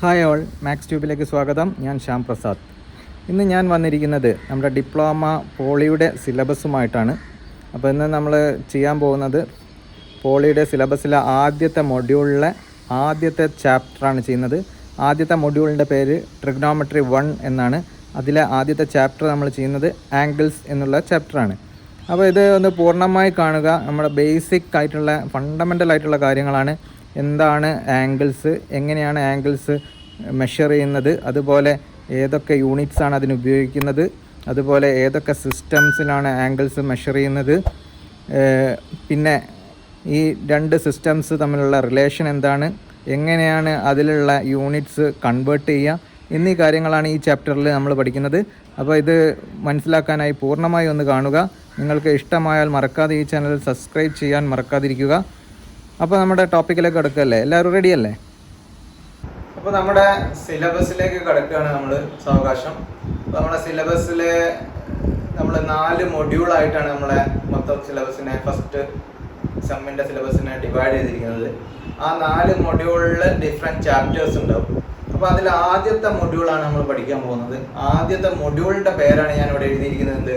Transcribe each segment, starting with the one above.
Hi all, max ട്യൂബിലേക്ക് സ്വാഗതം. ഞാൻ ശ്യാം പ്രസാദ്. ഇന്ന് ഞാൻ വന്നിരിക്കുന്നത് നമ്മുടെ ഡിപ്ലോമ പോളിയുടെ സിലബസുമായിട്ടാണ്. അപ്പോൾ ഇന്ന് നമ്മൾ ചെയ്യാൻ പോകുന്നത് പോളിയുടെ സിലബസിലെ ആദ്യത്തെ മൊഡ്യൂളിലെ ആദ്യത്തെ ചാപ്റ്ററാണ് ചെയ്യുന്നത്. ആദ്യത്തെ മൊഡ്യൂളിൻ്റെ പേര് ട്രിഗ്നോമെട്രി 1 എന്നാണ്. അതിലെ ആദ്യത്തെ ചാപ്റ്റർ നമ്മൾ ചെയ്യുന്നത് ആംഗിൾസ് എന്നുള്ള ചാപ്റ്ററാണ്. അപ്പോൾ ഇത് ഒന്ന് പൂർണ്ണമായി കാണുക. നമ്മുടെ ബേസിക് ആയിട്ടുള്ള ഫണ്ടമെൻ്റൽ ആയിട്ടുള്ള കാര്യങ്ങളാണ്. എന്താണ് ആംഗിൾസ്, എങ്ങനെയാണ് ആംഗിൾസ് മെഷർ ചെയ്യുന്നത്, അതുപോലെ ഏതൊക്കെ യൂണിറ്റ്സാണ് അതിന് ഉപയോഗിക്കുന്നത്, അതുപോലെ ഏതൊക്കെ സിസ്റ്റംസിലാണ് ആംഗിൾസ് മെഷർ ചെയ്യുന്നത്, പിന്നെ ഈ രണ്ട് സിസ്റ്റംസ് തമ്മിലുള്ള റിലേഷൻ എന്താണ്, എങ്ങനെയാണ് അതിലുള്ള യൂണിറ്റ്സ് കൺവേർട്ട് ചെയ്യുക എന്നീ കാര്യങ്ങളാണ് ഈ ചാപ്റ്ററിൽ നമ്മൾ പഠിക്കുന്നത്. അപ്പോൾ ഇത് മനസ്സിലാക്കാനായി പൂർണ്ണമായി ഒന്ന് കാണുക. നിങ്ങൾക്ക് ഇഷ്ടമായാൽ മറക്കാതെ ഈ ചാനൽ സബ്സ്ക്രൈബ് ചെയ്യാൻ മറക്കാതിരിക്കുക. അപ്പോൾ നമ്മുടെ ടോപ്പിക്കിലേക്ക് കിടക്കുകയല്ലേ, എല്ലാവരും റെഡിയല്ലേ? അപ്പോൾ നമ്മുടെ സിലബസിലേക്ക് കിടക്കുകയാണ് നമ്മൾ സാവകാശം. അപ്പോൾ നമ്മുടെ സിലബസിൽ നമ്മൾ 4 മൊഡ്യൂളായിട്ടാണ് നമ്മളെ മൊത്തം സിലബസിനെ ഫസ്റ്റ് സെമ്മിൻ്റെ സിലബസിനെ ഡിവൈഡ് ചെയ്തിരിക്കുന്നത്. ആ 4 മൊഡ്യൂളിൽ ഡിഫറെൻറ്റ് ചാപ്റ്റേഴ്സ് ഉണ്ടാവും. അപ്പോൾ അതിൽ ആദ്യത്തെ മൊഡ്യൂളാണ് നമ്മൾ പഠിക്കാൻ പോകുന്നത്. ആദ്യത്തെ മൊഡ്യൂളിൻ്റെ പേരാണ് ഞാൻ ഇവിടെ എഴുതിയിരിക്കുന്നത്,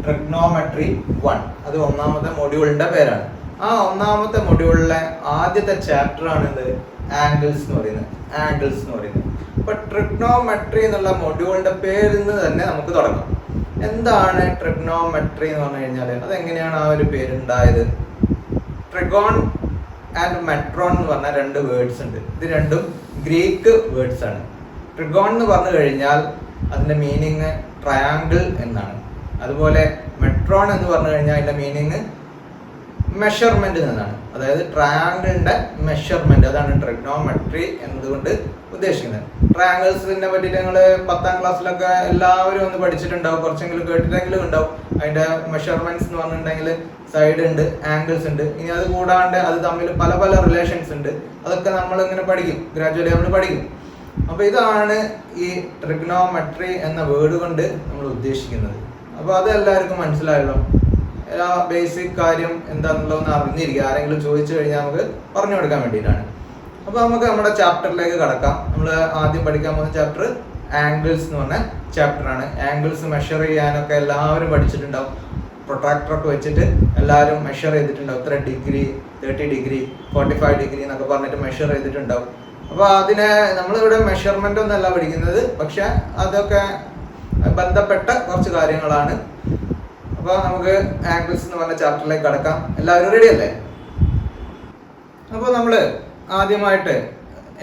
ട്രിഗ്നോമെട്രി 1. അത് ഒന്നാമത്തെ മൊഡ്യൂളിൻ്റെ പേരാണ്. ആ ഒന്നാമത്തെ മൊഡ്യൂളിലെ ആദ്യത്തെ ചാപ്റ്ററാണ് ഇത് ആംഗിൾസ് എന്ന് പറയുന്നത്. അപ്പോൾ ട്രിഗ്നോമെട്രി എന്നുള്ള മൊഡ്യൂളിൻ്റെ പേരിൽ നിന്ന് തന്നെ നമുക്ക് തുടങ്ങാം. എന്താണ് ട്രിഗ്നോമെട്രി എന്ന് പറഞ്ഞു കഴിഞ്ഞാൽ, അതെങ്ങനെയാണ് ആ ഒരു പേരുണ്ടായത്? ട്രിഗോൺ ആൻഡ് മെട്രോൺ എന്ന് പറഞ്ഞ 2 വേർഡ്സ് ഉണ്ട്. ഇത് രണ്ടും ഗ്രീക്ക് വേർഡ്സ് ആണ്. ട്രിഗോൺ എന്ന് പറഞ്ഞു കഴിഞ്ഞാൽ അതിൻ്റെ മീനിങ് ട്രയാങ്കിൾ എന്നാണ്. അതുപോലെ മെട്രോൺ എന്ന് പറഞ്ഞു കഴിഞ്ഞാൽ അതിൻ്റെ മീനിങ് മെഷർമെന്റ് എന്നാണ്. അതായത് ട്രയാങ്കിളിന്റെ മെഷർമെന്റ്, അതാണ് ട്രിഗ്നോമെട്രി എന്നതുകൊണ്ട് ഉദ്ദേശിക്കുന്നത്. ട്രയാങ്കിൾസിനെ പറ്റിയിട്ട് നിങ്ങൾ 10ാം ക്ലാസ്സിലൊക്കെ എല്ലാവരും ഒന്ന് പഠിച്ചിട്ടുണ്ടാവും, കുറച്ചെങ്കിലും കേട്ടിട്ടെങ്കിലും ഉണ്ടാവും. അതിന്റെ മെഷർമെന്റ്സ് എന്ന് പറഞ്ഞിട്ടുണ്ടെങ്കിൽ സൈഡ് ഉണ്ട്, ആംഗിൾസ് ഉണ്ട്. ഇനി അത് കൂടാണ്ട് അത് തമ്മിൽ പല പല റിലേഷൻസ് ഉണ്ട്. അതൊക്കെ നമ്മൾ ഇങ്ങനെ പഠിക്കും, ഗ്രാജുവലി നമ്മൾ പഠിക്കും. അപ്പോൾ ഇതാണ് ഈ ട്രിഗ്നോമെട്രി എന്ന വേർഡ് കൊണ്ട് നമ്മൾ ഉദ്ദേശിക്കുന്നത്. അപ്പോൾ അത് എല്ലാവർക്കും മനസ്സിലായല്ലോ. ബേസിക് കാര്യം എന്താണെന്നുള്ളതൊന്ന് അറിഞ്ഞിരിക്കുക. ആരെങ്കിലും ചോദിച്ചു കഴിഞ്ഞാൽ നമുക്ക് പറഞ്ഞു കൊടുക്കാൻ വേണ്ടിയിട്ടാണ്. അപ്പോൾ നമുക്ക് നമ്മുടെ ചാപ്റ്ററിലേക്ക് കടക്കാം. നമ്മൾ ആദ്യം പഠിക്കാൻ പോകുന്ന ചാപ്റ്റർ ആംഗിൾസ് എന്ന് പറഞ്ഞ ചാപ്റ്ററാണ്. ആംഗിൾസ് മെഷർ ചെയ്യാനൊക്കെ എല്ലാവരും പഠിച്ചിട്ടുണ്ടാവും. പ്രൊട്രാക്ടറൊക്കെ വെച്ചിട്ട് എല്ലാവരും മെഷർ ചെയ്തിട്ടുണ്ടാവും. ഇത്ര ഡിഗ്രി, 30 ഡിഗ്രി, 45 ഡിഗ്രി എന്നൊക്കെ പറഞ്ഞിട്ട് മെഷർ ചെയ്തിട്ടുണ്ടാവും. അപ്പോൾ അതിനെ നമ്മളിവിടെ മെഷർമെൻ്റ് ഒന്നല്ല പഠിക്കുന്നത്, പക്ഷെ അതൊക്കെ ബന്ധപ്പെട്ട കുറച്ച് കാര്യങ്ങളാണ്. അപ്പോൾ നമുക്ക് ആംഗിൾസ് എന്ന് പറഞ്ഞ ചാപ്റ്ററിലേക്ക് കടക്കാം. എല്ലാവരും റെഡി അല്ലേ? അപ്പോൾ നമ്മൾ ആദ്യമായിട്ട്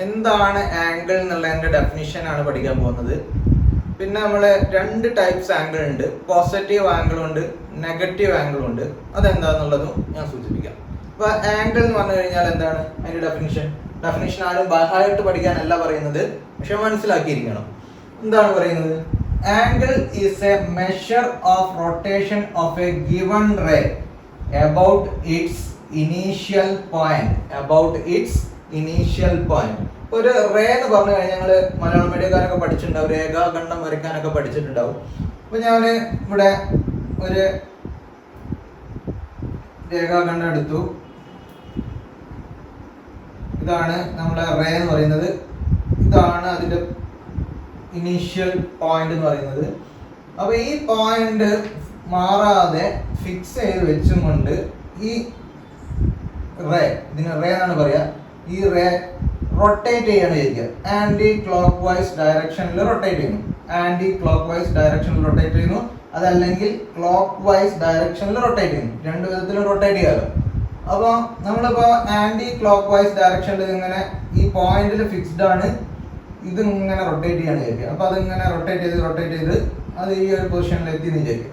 എന്താണ് ആംഗിൾ എന്നുള്ളതിൻ്റെ ഡെഫിനിഷനാണ് പഠിക്കാൻ പോകുന്നത്. പിന്നെ നമ്മൾ 2 ടൈപ്സ് ആംഗിൾ ഉണ്ട്. പോസിറ്റീവ് ആംഗിളും ഉണ്ട്, നെഗറ്റീവ് ആംഗിളും ഉണ്ട്. അതെന്താണെന്നുള്ളതും ഞാൻ സൂചിപ്പിക്കാം. അപ്പോൾ ആംഗിൾ എന്ന് പറഞ്ഞു കഴിഞ്ഞാൽ എന്താണ് അതിൻ്റെ ഡെഫിനിഷൻ ആരും ബാഹായിട്ട് പഠിക്കാനല്ല പറയുന്നത്, പക്ഷെ മനസ്സിലാക്കിയിരിക്കണം. എന്താണ് പറയുന്നത്? Angle is a measure of rotation of a given ray about its initial point. ഒരു റേ എന്ന് പറഞ്ഞു കഴിഞ്ഞാൽ ഞങ്ങൾ മലയാളം മീഡിയക്കാരൊക്കെ പഠിച്ചിട്ടുണ്ടാവും, രേഖാഖണ്ഡം വരയ്ക്കാനൊക്കെ പഠിച്ചിട്ടുണ്ടാവും. അപ്പോൾ ഞാൻ ഇവിടെ ഒരു രേഖാഖണ്ഡം എടുത്തു. ഇതാണ് നമ്മുടെ റേ എന്ന് പറയുന്നത്. ഇതാണ് അതിൻ്റെ ഇനീഷ്യൽ പോയിന്റ് എന്ന് പറയുന്നത്. അപ്പോൾ ഈ പോയിന്റ് മാറാതെ ഫിക്സ് ചെയ്ത് വെച്ചും കൊണ്ട് ഈ റേ, ഇതിന് റേ എന്നാണ് പറയുക, ഈ റേ റൊട്ടേറ്റ് ചെയ്യാണ് വിചാരിക്കുക. ആൻറ്റി ക്ലോക്ക് വൈസ് ഡയറക്ഷനിൽ റൊട്ടേറ്റ് ചെയ്യുന്നു, അതല്ലെങ്കിൽ ക്ലോക്ക് വൈസ് ഡയറക്ഷനിൽ റൊട്ടേറ്റ് ചെയ്യുന്നു. 2 വിധത്തിലും റൊട്ടേറ്റ് ചെയ്യാമല്ലോ. അപ്പോൾ നമ്മളിപ്പോൾ ആൻറ്റി ക്ലോക്ക് വൈസ് ഡയറക്ഷനിൽ ഇങ്ങനെ ഈ പോയിന്റിൽ ഫിക്സ്ഡ് ആണ്, ഇത് ഇങ്ങനെ റൊട്ടേറ്റ് ചെയ്യാണ് വിചാരിക്കുക. അപ്പോൾ അതിങ്ങനെ റൊട്ടേറ്റ് ചെയ്ത് അത് ഈ ഒരു പൊസിഷനിലെത്തി എന്ന് വിചാരിക്കുക.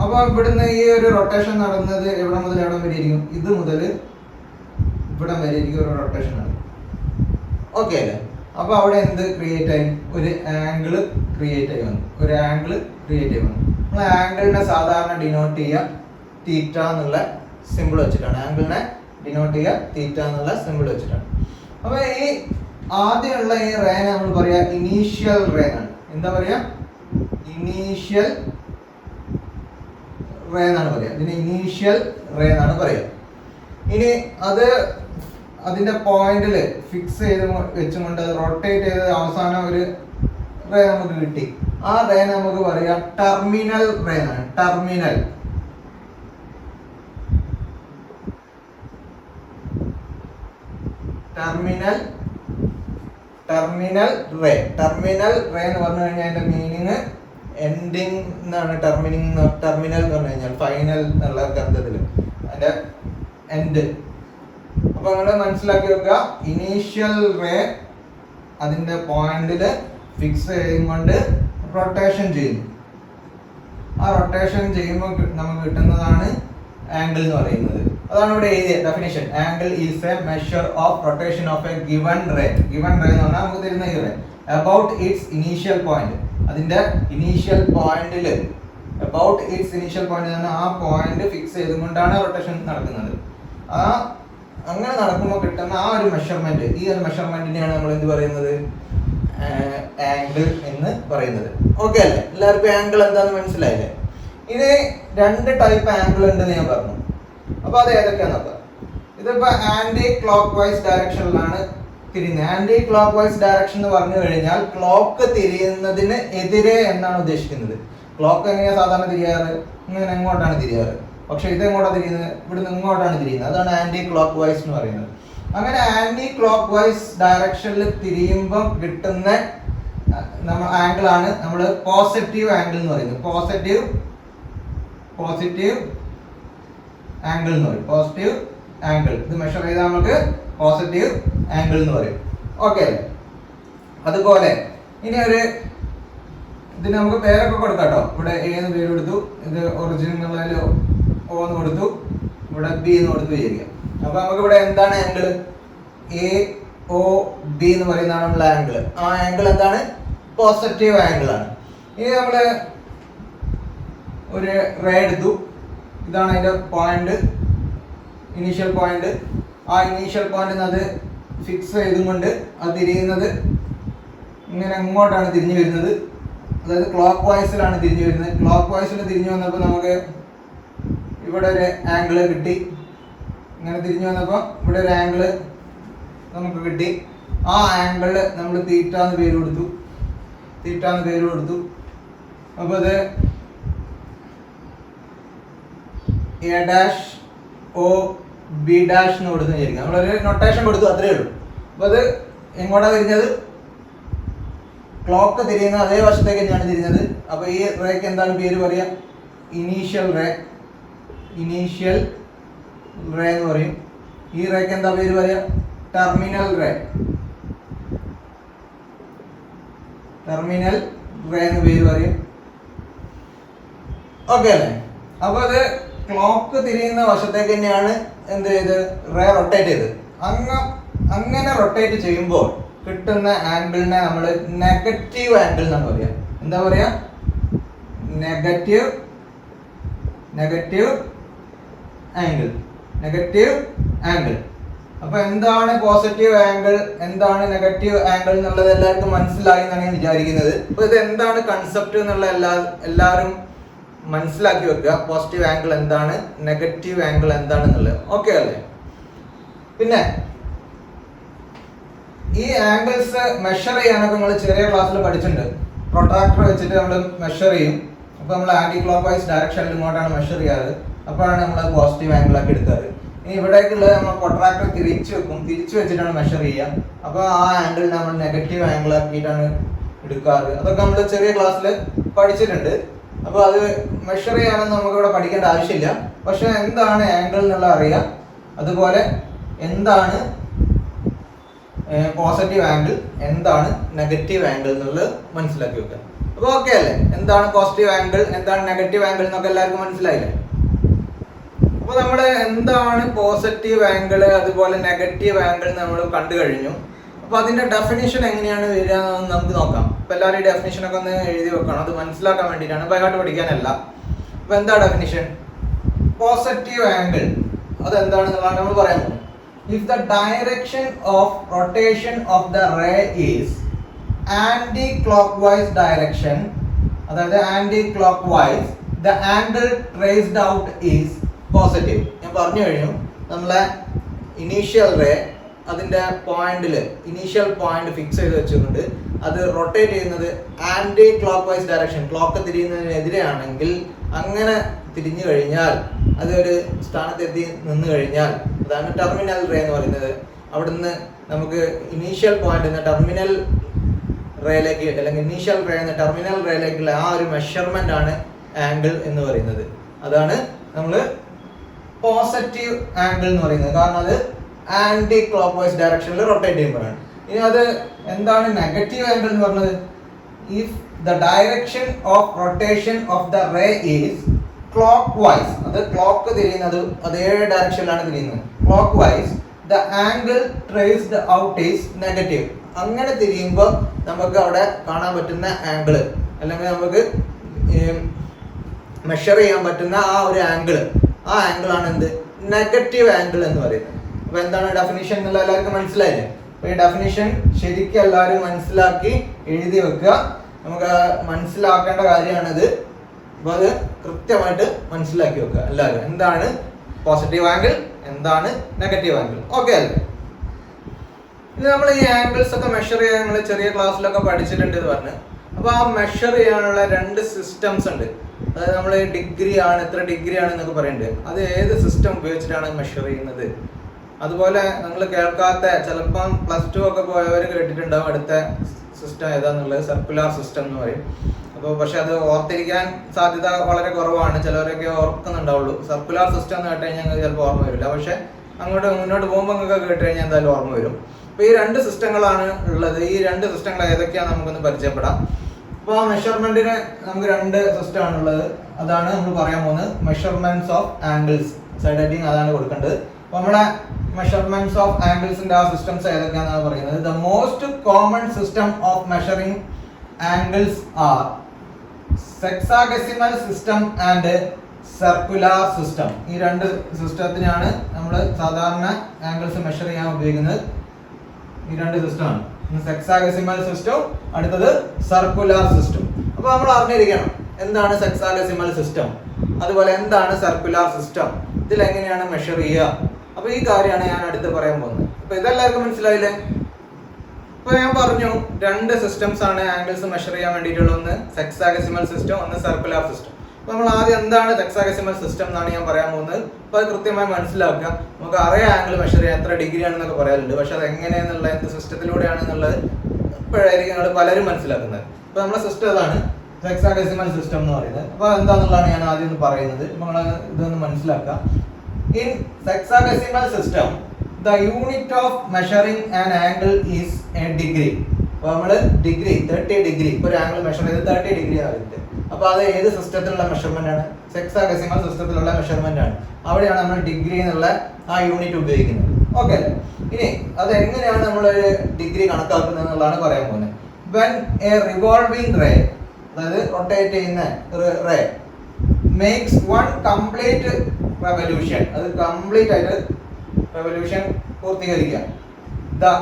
അപ്പോൾ ഇവിടുന്ന് ഈ ഒരു റൊട്ടേഷൻ നടന്നത് എവിടെ മുതൽ എവിടെ വരെ ഇരിക്കും? ഇത് മുതൽ ഇവിടെ വരെ ഇരിക്കും ഒരു റൊട്ടേഷൻ ആണ്. ഓക്കെ അല്ലേ? അപ്പോൾ അവിടെ എന്ത് ക്രിയേറ്റ് ആയി? ഒരു ആംഗിൾ ക്രിയേറ്റ് ആയി വന്നു. നമ്മൾ ആംഗിളിനെ സാധാരണ ഡിനോട്ട് ചെയ്യുക തീറ്റ എന്നുള്ള സിമ്പിൾ വെച്ചിട്ടാണ്. അപ്പോൾ ഈ ആദ്യമുള്ള ഈ റേനെ നമ്മൾ പറയാ ഇനീഷ്യൽ റേ ആണ്. എന്താ പറയാ? ഇനീഷ്യൽ റേ എന്നാണ് പറയാ. ഇനി അത് അതിന്റെ പോയിന്റിൽ ഫിക്സ് ചെയ്ത് വെച്ചുകൊണ്ട് അത് റൊട്ടേറ്റ് ചെയ്ത് അവസാനം ഒരു റേ നമുക്ക് കിട്ടി. ആ റേ നമുക്ക് പറയാം ടെർമിനൽ റേ എന്നാണ്. Terminal ray. ടെർമിനൽ റേ എന്ന് പറഞ്ഞു കഴിഞ്ഞാൽ അതിന്റെ മീനിങ് എൻഡിങ് എന്നാണ്. ടെർമിനൽ എന്ന് പറഞ്ഞു കഴിഞ്ഞാൽ ഫൈനൽ എന്നുള്ള അർത്ഥത്തിൽ അതിന്റെ എൻഡ്. അപ്പൊ നിങ്ങൾ മനസ്സിലാക്കി വെക്കുക, ഇനീഷ്യൽ റേ അതിന്റെ പോയിന്റിൽ ഫിക്സ് ചെയ്യുകൊണ്ട് റൊട്ടേഷൻ ചെയ്യുന്നു. ആ റൊട്ടേഷൻ ചെയ്യുമ്പോൾ നമുക്ക് കിട്ടുന്നതാണ് ആംഗിൾ എന്ന് പറയുന്നത്. അതാണ് ഇവിടെ എഴുതിയ definition. Angle is a measure of rotation of a given ray. Given ray എന്ന് പറഞ്ഞാൽ നമുക്ക് തരുന്ന ഈ ray about its initial point. അതിന്റെ ഇനീഷ്യൽ പോയിന്റിൽ അബൌട്ട് ഇറ്റ്സ് ഇനീഷ്യൽ പോയിന്റ് എന്ന് പറഞ്ഞാൽ ആ പോയിന്റ് ഫിക്സ് ചെയ്തുകൊണ്ടാണ് റൊട്ടേഷൻ നടക്കുന്നത്. അങ്ങനെ നടക്കുമ്പോൾ കിട്ടുന്ന ആ ഒരു മെഷർമെന്റ്, ഈ ഒരു മെഷർമെന്റിനെയാണ് നമ്മൾ എന്ത് പറയുന്നത്? ആംഗിൾ എന്ന് പറയുന്നത്. ഓക്കെ അല്ലേ? എല്ലാവർക്കും ആംഗിൾ എന്താണെന്ന് മനസ്സിലായില്ലേ? ഇത് 2 ടൈപ്പ് ആംഗിൾ ഉണ്ടെന്ന് ഞാൻ പറഞ്ഞു. അപ്പൊ അത് ഏതൊക്കെയാന്ന് നോക്കാം. ഇതിപ്പോ ആന്റി ക്ലോക്ക് വൈസ് ഡയറക്ഷനിലാണ് തിരിയുന്നത്. ആന്റി ക്ലോക്ക് വൈസ് ഡയറക്ഷൻ എന്ന് പറഞ്ഞു കഴിഞ്ഞാൽ ക്ലോക്ക് തിരിയുന്നതിന് എതിരെ എന്നാണ് ഉദ്ദേശിക്കുന്നത്. ക്ലോക്ക് എങ്ങനെയാ സാധാരണ തിരിയാറ്? ഇങ്ങനെ എങ്ങോട്ടാണ് തിരിയാറ്. പക്ഷെ ഇത് എങ്ങോട്ടാണ് തിരിയുന്നത്? ഇവിടുന്ന് ഇങ്ങോട്ടാണ് തിരിയുന്നത്. അതാണ് ആന്റി ക്ലോക്ക് വൈസ് എന്ന് പറയുന്നത്. അങ്ങനെ ആന്റി ക്ലോക്ക് വൈസ് ഡയറക്ഷനിൽ തിരിയുമ്പോൾ കിട്ടുന്ന ആംഗിൾ ആണ് നമ്മൾ പോസിറ്റീവ് ആംഗിൾ എന്ന് പറയുന്നത്. പോസിറ്റീവ് ആംഗിൾ എന്ന് പറയും. പോസിറ്റീവ് ആംഗിൾ ഇത് മെഷർ ചെയ്താൽ നമുക്ക് പോസിറ്റീവ് ആംഗിൾ എന്ന് പറയും. ഓക്കെ അല്ലേ? അതുപോലെ ഇനി ഇതിന് നമുക്ക് പേരൊക്കെ കൊടുക്കാം കേട്ടോ. ഇവിടെ എ എന്ന് പേര് കൊടുത്തു, ഇത് ഒറിജിൻ എന്നുള്ളതിൽ O എന്ന് കൊടുത്തു, ഇവിടെ ബി എന്ന് കൊടുത്തു വിചാരിക്കാം. അപ്പൊ നമുക്ക് ഇവിടെ എന്താണ് ആംഗിൾ? AOB എന്ന് പറയുന്നതാണ് നമ്മളെ ആംഗിൾ. ആ ആംഗിൾ എന്താണ്? പോസിറ്റീവ് ആംഗിൾ ആണ്. ഇനി നമ്മള് ഒരു റേ എടുത്തു. ഇതാണ് അതിന്റെ പോയിന്റ്, ഇനീഷ്യൽ പോയിന്റ്. ആ ഇനീഷ്യൽ പോയിന്റ് അത് ഫിക്സ് ചെയ്തുകൊണ്ട് അത് തിരിയുന്നത് ഇങ്ങനെ എങ്ങോട്ടാണ് തിരിഞ്ഞു വരുന്നത്? അതായത് ക്ലോക്ക് വൈസിലാണ് തിരിഞ്ഞു വരുന്നത്. ക്ലോക്ക് വൈസിൽ തിരിഞ്ഞു വന്നപ്പോൾ നമുക്ക് ഇവിടെ ഒരു ആംഗിള് കിട്ടി. ഇങ്ങനെ തിരിഞ്ഞു വന്നപ്പോൾ ഇവിടെ ഒരു ആംഗിള് നമുക്ക് കിട്ടി. ആ ആംഗിള് നമ്മൾ തീറ്റ എന്ന് പേര് കൊടുത്തു. അപ്പോൾ അത് A'OB' എന്ന് കൊടുത്തു വിചാരിക്കാം. നമ്മളൊരു നൊട്ടേഷൻ കൊടുത്തു, അത്രേ ഉള്ളൂ. അപ്പോൾ അത് എങ്ങോട്ടാ തിരിഞ്ഞത്? ക്ലോക്ക് തിരിയുന്ന അതേ വശത്തേക്ക് തന്നെയാണ് തിരിഞ്ഞത്. അപ്പോൾ ഈ റേക്ക് എന്താണ് പേര് പറയാ? ഇനീഷ്യൽ റേ എന്ന് പറയും. ഈ റേക്ക് എന്താ പേര് പറയാ? ടെർമിനൽ റേ എന്ന് പേര് പറയും. ഓക്കെ അല്ലേ? അപ്പൊ അത് ക്ലോക്ക് തിരിയുന്ന വശത്തേക്ക് തന്നെയാണ് എന്ത് ചെയ്ത്? റേ റൊട്ടേറ്റ് ചെയ്ത്. അങ്ങനെ റൊട്ടേറ്റ് ചെയ്യുമ്പോൾ കിട്ടുന്ന ആംഗിളിനെ നമ്മൾ നെഗറ്റീവ് ആംഗിൾ എന്നാണ് പറയാ. എന്താ പറയാ? Negative angle. അപ്പൊ എന്താണ് പോസിറ്റീവ് ആംഗിൾ, എന്താണ് നെഗറ്റീവ് ആംഗിൾ എന്നുള്ളത് എല്ലാവർക്കും മനസ്സിലായി എന്നാണ് ഞാൻ വിചാരിക്കുന്നത്. അപ്പൊ ഇത് എന്താണ് കൺസെപ്റ്റ് എന്നുള്ള എല്ലാവരും മനസ്സിലാക്കി വെക്കുക. പോസിറ്റീവ് ആംഗിൾ എന്താണ്, നെഗറ്റീവ് ആംഗിൾ എന്താണെന്നുള്ളത്. ഓക്കെ അല്ലേ? പിന്നെ ഈ ആംഗിൾസ് മെഷർ ചെയ്യാനൊക്കെ നിങ്ങൾ ചെറിയ ക്ലാസ്സിൽ പഠിച്ചിട്ടുണ്ട്. പ്രൊട്രാക്ടർ വെച്ചിട്ട് നമ്മൾ മെഷർ ചെയ്യും. അപ്പൊ നമ്മൾ ആന്റി ക്ലോക്ക് വൈസ് ഡയറക്ഷനിൽ ഇങ്ങോട്ടാണ് മെഷർ ചെയ്യാറ്. അപ്പോഴാണ് നമ്മൾ പോസിറ്റീവ് ആംഗിൾ ആക്കി എടുക്കാറ്. ഇനി ഇവിടേക്കുള്ളത് നമ്മൾ പ്രൊട്രാക്ടർ തിരിച്ചു വെച്ചിട്ടാണ് മെഷർ ചെയ്യുക. അപ്പോൾ ആ ആംഗിൾ നമ്മൾ നെഗറ്റീവ് ആംഗിൾ ആക്കിയിട്ടാണ് എടുക്കാറ്. അതൊക്കെ നമ്മൾ ചെറിയ ക്ലാസ്സിൽ പഠിച്ചിട്ടുണ്ട്. അപ്പോൾ അത് മെഷർ ചെയ്യാനൊന്നും നമുക്ക് ഇവിടെ പഠിക്കേണ്ട ആവശ്യമില്ല. പക്ഷെ എന്താണ് ആംഗിൾ എന്നുള്ള അറിയാം. അതുപോലെ എന്താണ് പോസിറ്റീവ് ആംഗിൾ, എന്താണ് നെഗറ്റീവ് ആംഗിൾ എന്നുള്ളത് മനസ്സിലാക്കി വെക്കുക. അപ്പോൾ ഓക്കെ അല്ലേ? എന്താണ് പോസിറ്റീവ് ആംഗിൾ, എന്താണ് നെഗറ്റീവ് ആംഗിൾ എന്നൊക്കെ എല്ലാവർക്കും മനസ്സിലായില്ലേ? അപ്പോൾ നമ്മൾ എന്താണ് പോസിറ്റീവ് ആംഗിൾ അതുപോലെ നെഗറ്റീവ് ആംഗിൾ നമ്മൾ കണ്ടു കഴിഞ്ഞു. അപ്പോൾ അതിന്റെ ഡെഫിനിഷൻ എങ്ങനെയാണ് വരിക എന്ന് നമുക്ക് നോക്കാം. അപ്പോൾ എല്ലാവരും ഈ ഡെഫിനിഷനൊക്കെ ഒന്ന് എഴുതി വെക്കണം. അത് മനസ്സിലാക്കാൻ വേണ്ടിയിട്ടാണ്, ബൈഹാർട്ട് പഠിക്കാനല്ല. അപ്പോൾ എന്താ ഡെഫിനിഷൻ? പോസിറ്റീവ് ആംഗിൾ അതെന്താണെന്നുള്ളതാണ് നമ്മൾ പറയാൻ പോകുന്നത്. If the direction of rotation of the ray is anti-clockwise direction, അതായത് anti-clockwise, the angle traced out is positive. ഞാൻ പറഞ്ഞു കഴിഞ്ഞു, നമ്മളെ ഇനീഷ്യൽ റേ അതിൻ്റെ പോയിന്റിൽ ഇനീഷ്യൽ പോയിന്റ് ഫിക്സ് ചെയ്ത് വെച്ചുകൊണ്ട് അത് റൊട്ടേറ്റ് ചെയ്യുന്നത് anti clockwise direction, clock തിരിയുന്നതിനെതിരെയാണെങ്കിൽ അങ്ങനെ തിരിഞ്ഞു കഴിഞ്ഞാൽ അതൊരു സ്ഥാനത്തെത്തി നിന്ന് കഴിഞ്ഞാൽ അതാണ് ടെർമിനൽ റേ എന്ന് പറയുന്നത്. അവിടുന്ന് നമുക്ക് ഇനീഷ്യൽ പോയിന്റ് ടെർമിനൽ റേയിലേക്ക് അല്ലെങ്കിൽ ഇനീഷ്യൽ റേ എന്ന ടെർമിനൽ റേയിലേക്കുള്ള ആ ഒരു മെഷർമെന്റ് ആണ് ആംഗിൾ എന്ന് പറയുന്നത്. അതാണ് നമ്മൾ പോസിറ്റീവ് ആംഗിൾ എന്ന് പറയുന്നത്. കാരണം അത് ആന്റി ക്ലോക്ക് വൈസ് ഡയറക്ഷനിൽ റൊട്ടേറ്റ് ചെയ്യുമ്പോഴാണ്. ഇനി അത് എന്താണ് നെഗറ്റീവ് ആംഗിൾ എന്ന് പറഞ്ഞത്? If the direction of rotation of the ray is clockwise, അത് ക്ലോക്ക് തിരിയുന്നത് അതേ ഡയറക്ഷനിലാണ് തിരിയുന്നത്, clockwise the angle traced out is negative. അങ്ങനെ തിരിയുമ്പോൾ നമുക്ക് അവിടെ കാണാൻ പറ്റുന്ന ആംഗിള് അല്ലെങ്കിൽ നമുക്ക് മെഷർ ചെയ്യാൻ പറ്റുന്ന ആ ഒരു ആംഗിള്, ആ ആംഗിളാണ് എന്ത്? നെഗറ്റീവ് ആംഗിൾ എന്ന് പറയുന്നത്. അപ്പൊ എന്താണ് ഡെഫിനിഷൻ എന്നുള്ള എല്ലാവർക്കും മനസ്സിലായില്ലേ? അപ്പൊ ഈ ഡെഫിനിഷൻ ശരിക്കും എല്ലാവരും മനസ്സിലാക്കി എഴുതി വെക്കുക. നമുക്ക് മനസ്സിലാക്കേണ്ട കാര്യമാണിത്. അപ്പൊ അത് കൃത്യമായിട്ട് മനസ്സിലാക്കി വെക്കുക എല്ലാവരും. എന്താണ് പോസിറ്റീവ് ആംഗിൾ, എന്താണ് നെഗറ്റീവ് ആംഗിൾ? ഓക്കെ അല്ലേ? ഇത് നമ്മൾ ഈ ആംഗിൾസ് ഒക്കെ മെഷർ ചെയ്യാൻ നമ്മൾ ചെറിയ ക്ലാസ്സിലൊക്കെ പഠിച്ചിട്ടുണ്ട് എന്ന് പറഞ്ഞു. അപ്പൊ ആ മെഷർ ചെയ്യാനുള്ള 2 സിസ്റ്റംസ് ഉണ്ട്. അതായത് നമ്മൾ ഡിഗ്രി ആണ്, എത്ര ഡിഗ്രി ആണ് എന്നൊക്കെ പറയുന്നുണ്ട്. അത് ഏത് സിസ്റ്റം ഉപയോഗിച്ചിട്ടാണ് മെഷർ ചെയ്യുന്നത്? അതുപോലെ നിങ്ങൾ കേൾക്കാത്ത ചിലപ്പം +2 ഒക്കെ പോയവർ കേട്ടിട്ടുണ്ടാവും അടുത്ത സിസ്റ്റം ഏതാന്നുള്ളത്, സർക്കുലാർ സിസ്റ്റം എന്ന് പറയും. അപ്പോൾ പക്ഷെ അത് ഓർത്തിരിക്കാൻ സാധ്യത വളരെ കുറവാണ്, ചിലവരൊക്കെ ഓർക്കുന്നുണ്ടാവുള്ളൂ. സർക്കുലാർ സിസ്റ്റം എന്ന് കേട്ട് കഴിഞ്ഞാൽ ഞങ്ങൾക്ക് ചിലപ്പോൾ ഓർമ്മ വരില്ല, പക്ഷെ അങ്ങോട്ട് മുന്നോട്ട് പോകുമ്പോൾ നിങ്ങൾക്ക് കേട്ട് കഴിഞ്ഞാൽ എന്തായാലും ഓർമ്മ വരും. അപ്പോൾ ഈ 2 സിസ്റ്റങ്ങളാണ് ഉള്ളത്. ഈ 2 സിസ്റ്റങ്ങൾ ഏതൊക്കെയാണെന്ന് നമുക്കൊന്ന് പരിചയപ്പെടാം. അപ്പോൾ ആ മെഷർമെന്റിന് നമുക്ക് 2 സിസ്റ്റം ആണുള്ളത്. അതാണ് നമ്മൾ പറയാൻ പോകുന്നത്, measurements of angles. Side heading അതാണ് കൊടുക്കേണ്ടത്. അപ്പോൾ നമ്മുടെ മെഷർമെന്റ്സ് ഓഫ് ആംഗിൾസിന്റെ ആ സിസ്റ്റംസ് ഏതൊക്കെയാണെന്നാണ് പറയുന്നത്. The most common system of measuring angles are sexadecimal system and circular system. ഈ 2 സിസ്റ്റത്തിനാണ് നമ്മൾ സാധാരണ ആംഗിൾസ് മെഷർ ചെയ്യാൻ ഉപയോഗിക്കുന്നത്. ഈ 2 സിസ്റ്റമാണ്, സെക്സാഡെസിമൽ സിസ്റ്റം, അടുത്തത് സർക്കുലാർ സിസ്റ്റം. അപ്പോൾ നമ്മൾ അറിഞ്ഞിരിക്കണം എന്താണ് സെക്സാഡെസിമൽ സിസ്റ്റം, അതുപോലെ എന്താണ് സർക്കുലാർ സിസ്റ്റം, ഇതിൽ എങ്ങനെയാണ് മെഷർ ചെയ്യുക. അപ്പോൾ ഈ കാര്യമാണ് ഞാൻ അടുത്ത് പറയാൻ പോകുന്നത്. അപ്പോൾ ഇതെല്ലാവർക്കും മനസ്സിലായില്ലേ? അപ്പോൾ ഞാൻ പറഞ്ഞു 2 സിസ്റ്റംസ് ആണ് ആംഗിൾസ് മെഷർ ചെയ്യാൻ വേണ്ടിയിട്ടുള്ള, ഒന്ന് സെക്സാഡെസിമൽ സിസ്റ്റം, ഒന്ന് സർക്കുലാർ സിസ്റ്റം. അപ്പോൾ നമ്മൾ ആദ്യം എന്താണ് സെക്സാഡെസിമൽ സിസ്റ്റം എന്നാണ് ഞാൻ പറയാൻ പോകുന്നത്. അപ്പോൾ അത് കൃത്യമായി മനസ്സിലാക്കുക. നമുക്ക് അറിയാം ആംഗിൾ മെഷർ ചെയ്യാൻ എത്ര ഡിഗ്രി ആണെന്നൊക്കെ പറയാറുണ്ട്, പക്ഷെ അത് എങ്ങനെയാണെന്നുള്ള എന്ത് സിസ്റ്റത്തിലൂടെയാണെന്നുള്ളത് ഇപ്പോഴായിരിക്കും നിങ്ങൾ പലരും മനസ്സിലാക്കുന്നത്. അപ്പോൾ നമ്മുടെ സിസ്റ്റം അതാണ് സെക്സാഡെസിമൽ സിസ്റ്റം എന്ന് പറയുന്നത്. അപ്പോൾ എന്താണെന്നുള്ളതാണ് ഞാൻ ആദ്യം ഒന്ന് പറയുന്നത്. നമ്മൾ ഇതൊന്ന് മനസ്സിലാക്കുക. In sexadecimal system the unit of measuring an angle is a degree. അപ്പോൾ നമ്മൾ ഡിഗ്രി 30 ഡിഗ്രി ഒരു ആംഗിൾ മെഷർ ചെയ്ത് 30 ഡിഗ്രി ആയിട്ട്. അപ്പോൾ അത് ഏത് സിസ്റ്റത്തിലുള്ള മെഷർമെന്റ് ആണ്? സെക്സാഡെസിമൽ സിസ്റ്റത്തിലുള്ള മെഷർമെന്റ് ആണ്. അവിടെയാണ് നമ്മൾ ഡിഗ്രി എന്നുള്ള ആ യൂണിറ്റ് ഉപയോഗിക്കുന്നത്. ഓക്കെ, ഇനി അത് എങ്ങനെയാണ് നമ്മൾ ഡിഗ്രി കണക്കാക്കുന്നത് എന്നുള്ളതാണ് പറയാൻ പോകുന്നത്. when a revolving ray, അതായത് റൊട്ടേറ്റ് ചെയ്യുന്ന ray makes one complete revolution, അത് കംപ്ലീറ്റ് ആയിട്ട് revolution പൂർത്തീകരിക്കുക, the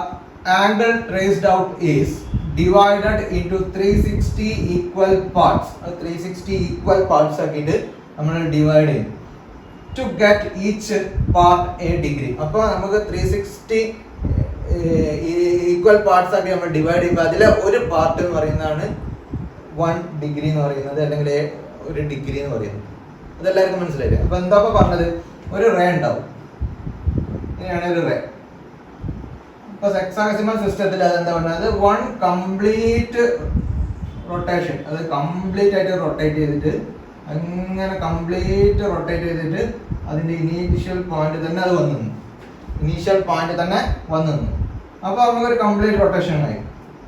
angle traced out is divided into 360 equal parts. 360 equal parts ആക്കിയിട്ട് നമ്മൾ ഡിവൈഡ് ചെയ്യും to get each part a degree. അപ്പോൾ നമുക്ക് 360 ഈക്വൽ പാർട്സ് ആക്കി നമ്മൾ ഡിവൈഡ് ചെയ്യുമ്പോൾ അതിലെ ഒരു പാർട്ട് എന്ന് പറയുന്നതാണ് 1 ഡിഗ്രി എന്ന് പറയുന്നത്, അല്ലെങ്കിൽ 1 ഡിഗ്രി എന്ന് പറയുന്നത്. അതെല്ലാവർക്കും മനസ്സിലായില്ലേ? അപ്പോൾ എന്താ പറഞ്ഞത്? ഒരു റേ ഉണ്ടാവും, ഇങ്ങനെയാണ് ഒരു റേ. ഇപ്പോൾ സെക്സാഡെസിമൽ സിസ്റ്റത്തിൽ അതെന്താ പറഞ്ഞത്? 1 കംപ്ലീറ്റ് റൊട്ടേഷൻ, അത് കംപ്ലീറ്റ് ആയിട്ട് റൊട്ടേറ്റ് ചെയ്തിട്ട് അങ്ങനെ കംപ്ലീറ്റ് റൊട്ടേറ്റ് ചെയ്തിട്ട് അതിൻ്റെ ഇനീഷ്യൽ പോയിന്റ് തന്നെ അത് വന്നു, ഇനീഷ്യൽ പോയിന്റ് തന്നെ വന്നു. അപ്പോൾ നമുക്കൊരു കംപ്ലീറ്റ് റൊട്ടേഷൻ ആയി.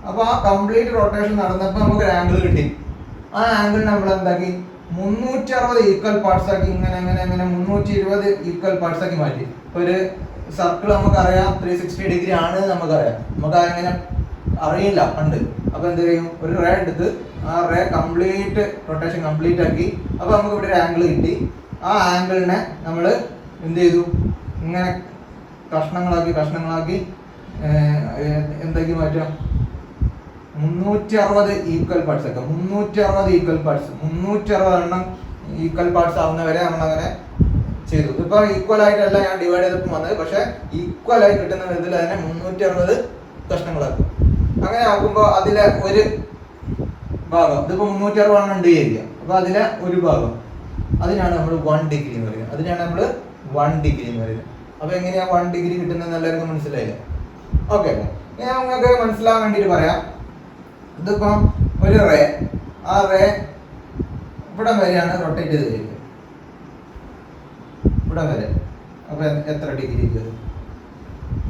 അപ്പോൾ ആ കംപ്ലീറ്റ് റൊട്ടേഷൻ നടന്നപ്പോൾ നമുക്കൊരു ആംഗിൾ കിട്ടി. ആ ആംഗിൾ നമ്മൾ എന്താക്കി? 360 ഈക്വൽ പാർട്സ് ആക്കി, ഇങ്ങനെ 320 ഈക്വൽ പാർട്സ് ആക്കി മാറ്റി. ഒരു സർക്കിൾ നമുക്കറിയാം 360 ഡിഗ്രി ആണ് നമുക്കറിയാം, നമുക്ക് അങ്ങനെ അറിയില്ല പണ്ട്. അപ്പോൾ എന്ത് ചെയ്യും? ഒരു റേ എടുത്ത് ആ റേ കംപ്ലീറ്റ് റൊട്ടേഷൻ കംപ്ലീറ്റ് ആക്കി. അപ്പോൾ നമുക്ക് ഇവിടെ ഒരു ആംഗിൾ കിട്ടി. ആ ആംഗിളിനെ നമ്മൾ എന്ത് ചെയ്തു? ഇങ്ങനെ കഷ്ണങ്ങളാക്കി എന്താക്കി മാറ്റാം? 360 ഈക്വൽ പാർട്സ് ഒക്കെ, 360 ഈക്വൽ പാർട്സ്, 360 എണ്ണം ഈക്വൽ പാർട്സ് ആവുന്നവരെ നമ്മളങ്ങനെ ചെയ്തു. ഇതിപ്പോ ഈക്വൽ ആയിട്ടല്ല ഞാൻ ഡിവൈഡ് ചെയ്തപ്പോൾ വന്നത്, പക്ഷെ ഈക്വൽ ആയി കിട്ടുന്ന വിധത്തിൽ അതിനെ 360 കഷ്ണങ്ങളാക്കും. അങ്ങനെ ആക്കുമ്പോൾ അതിലെ ഒരു ഭാഗം, ഇതിപ്പോ 360 ഉണ്ട് ഏരിയ, അപ്പൊ അതിലെ ഒരു ഭാഗം, അതിനാണ് നമ്മൾ 1 ഡിഗ്രി എന്ന് പറയുന്നത്. അതിനാണ് നമ്മൾ 1 ഡിഗ്രി എന്ന് പറയുന്നത്. അപ്പൊ എങ്ങനെയാ 1 ഡിഗ്രി കിട്ടുന്നത് എല്ലാവർക്കും മനസ്സിലായില്ലേ? ഓക്കെ, ഞാൻ നിങ്ങൾക്ക് മനസ്സിലാവാൻ വേണ്ടിട്ട് പറയാം. ഇതിപ്പോ ഒരു റേ, ആ റേ ഇവിടെ വരെയാണ് റൊട്ടേറ്റ് ചെയ്തിരിക്കുന്നത്, ഇവിടെ വരെ. അപ്പൊ എത്ര ഡിഗ്രി?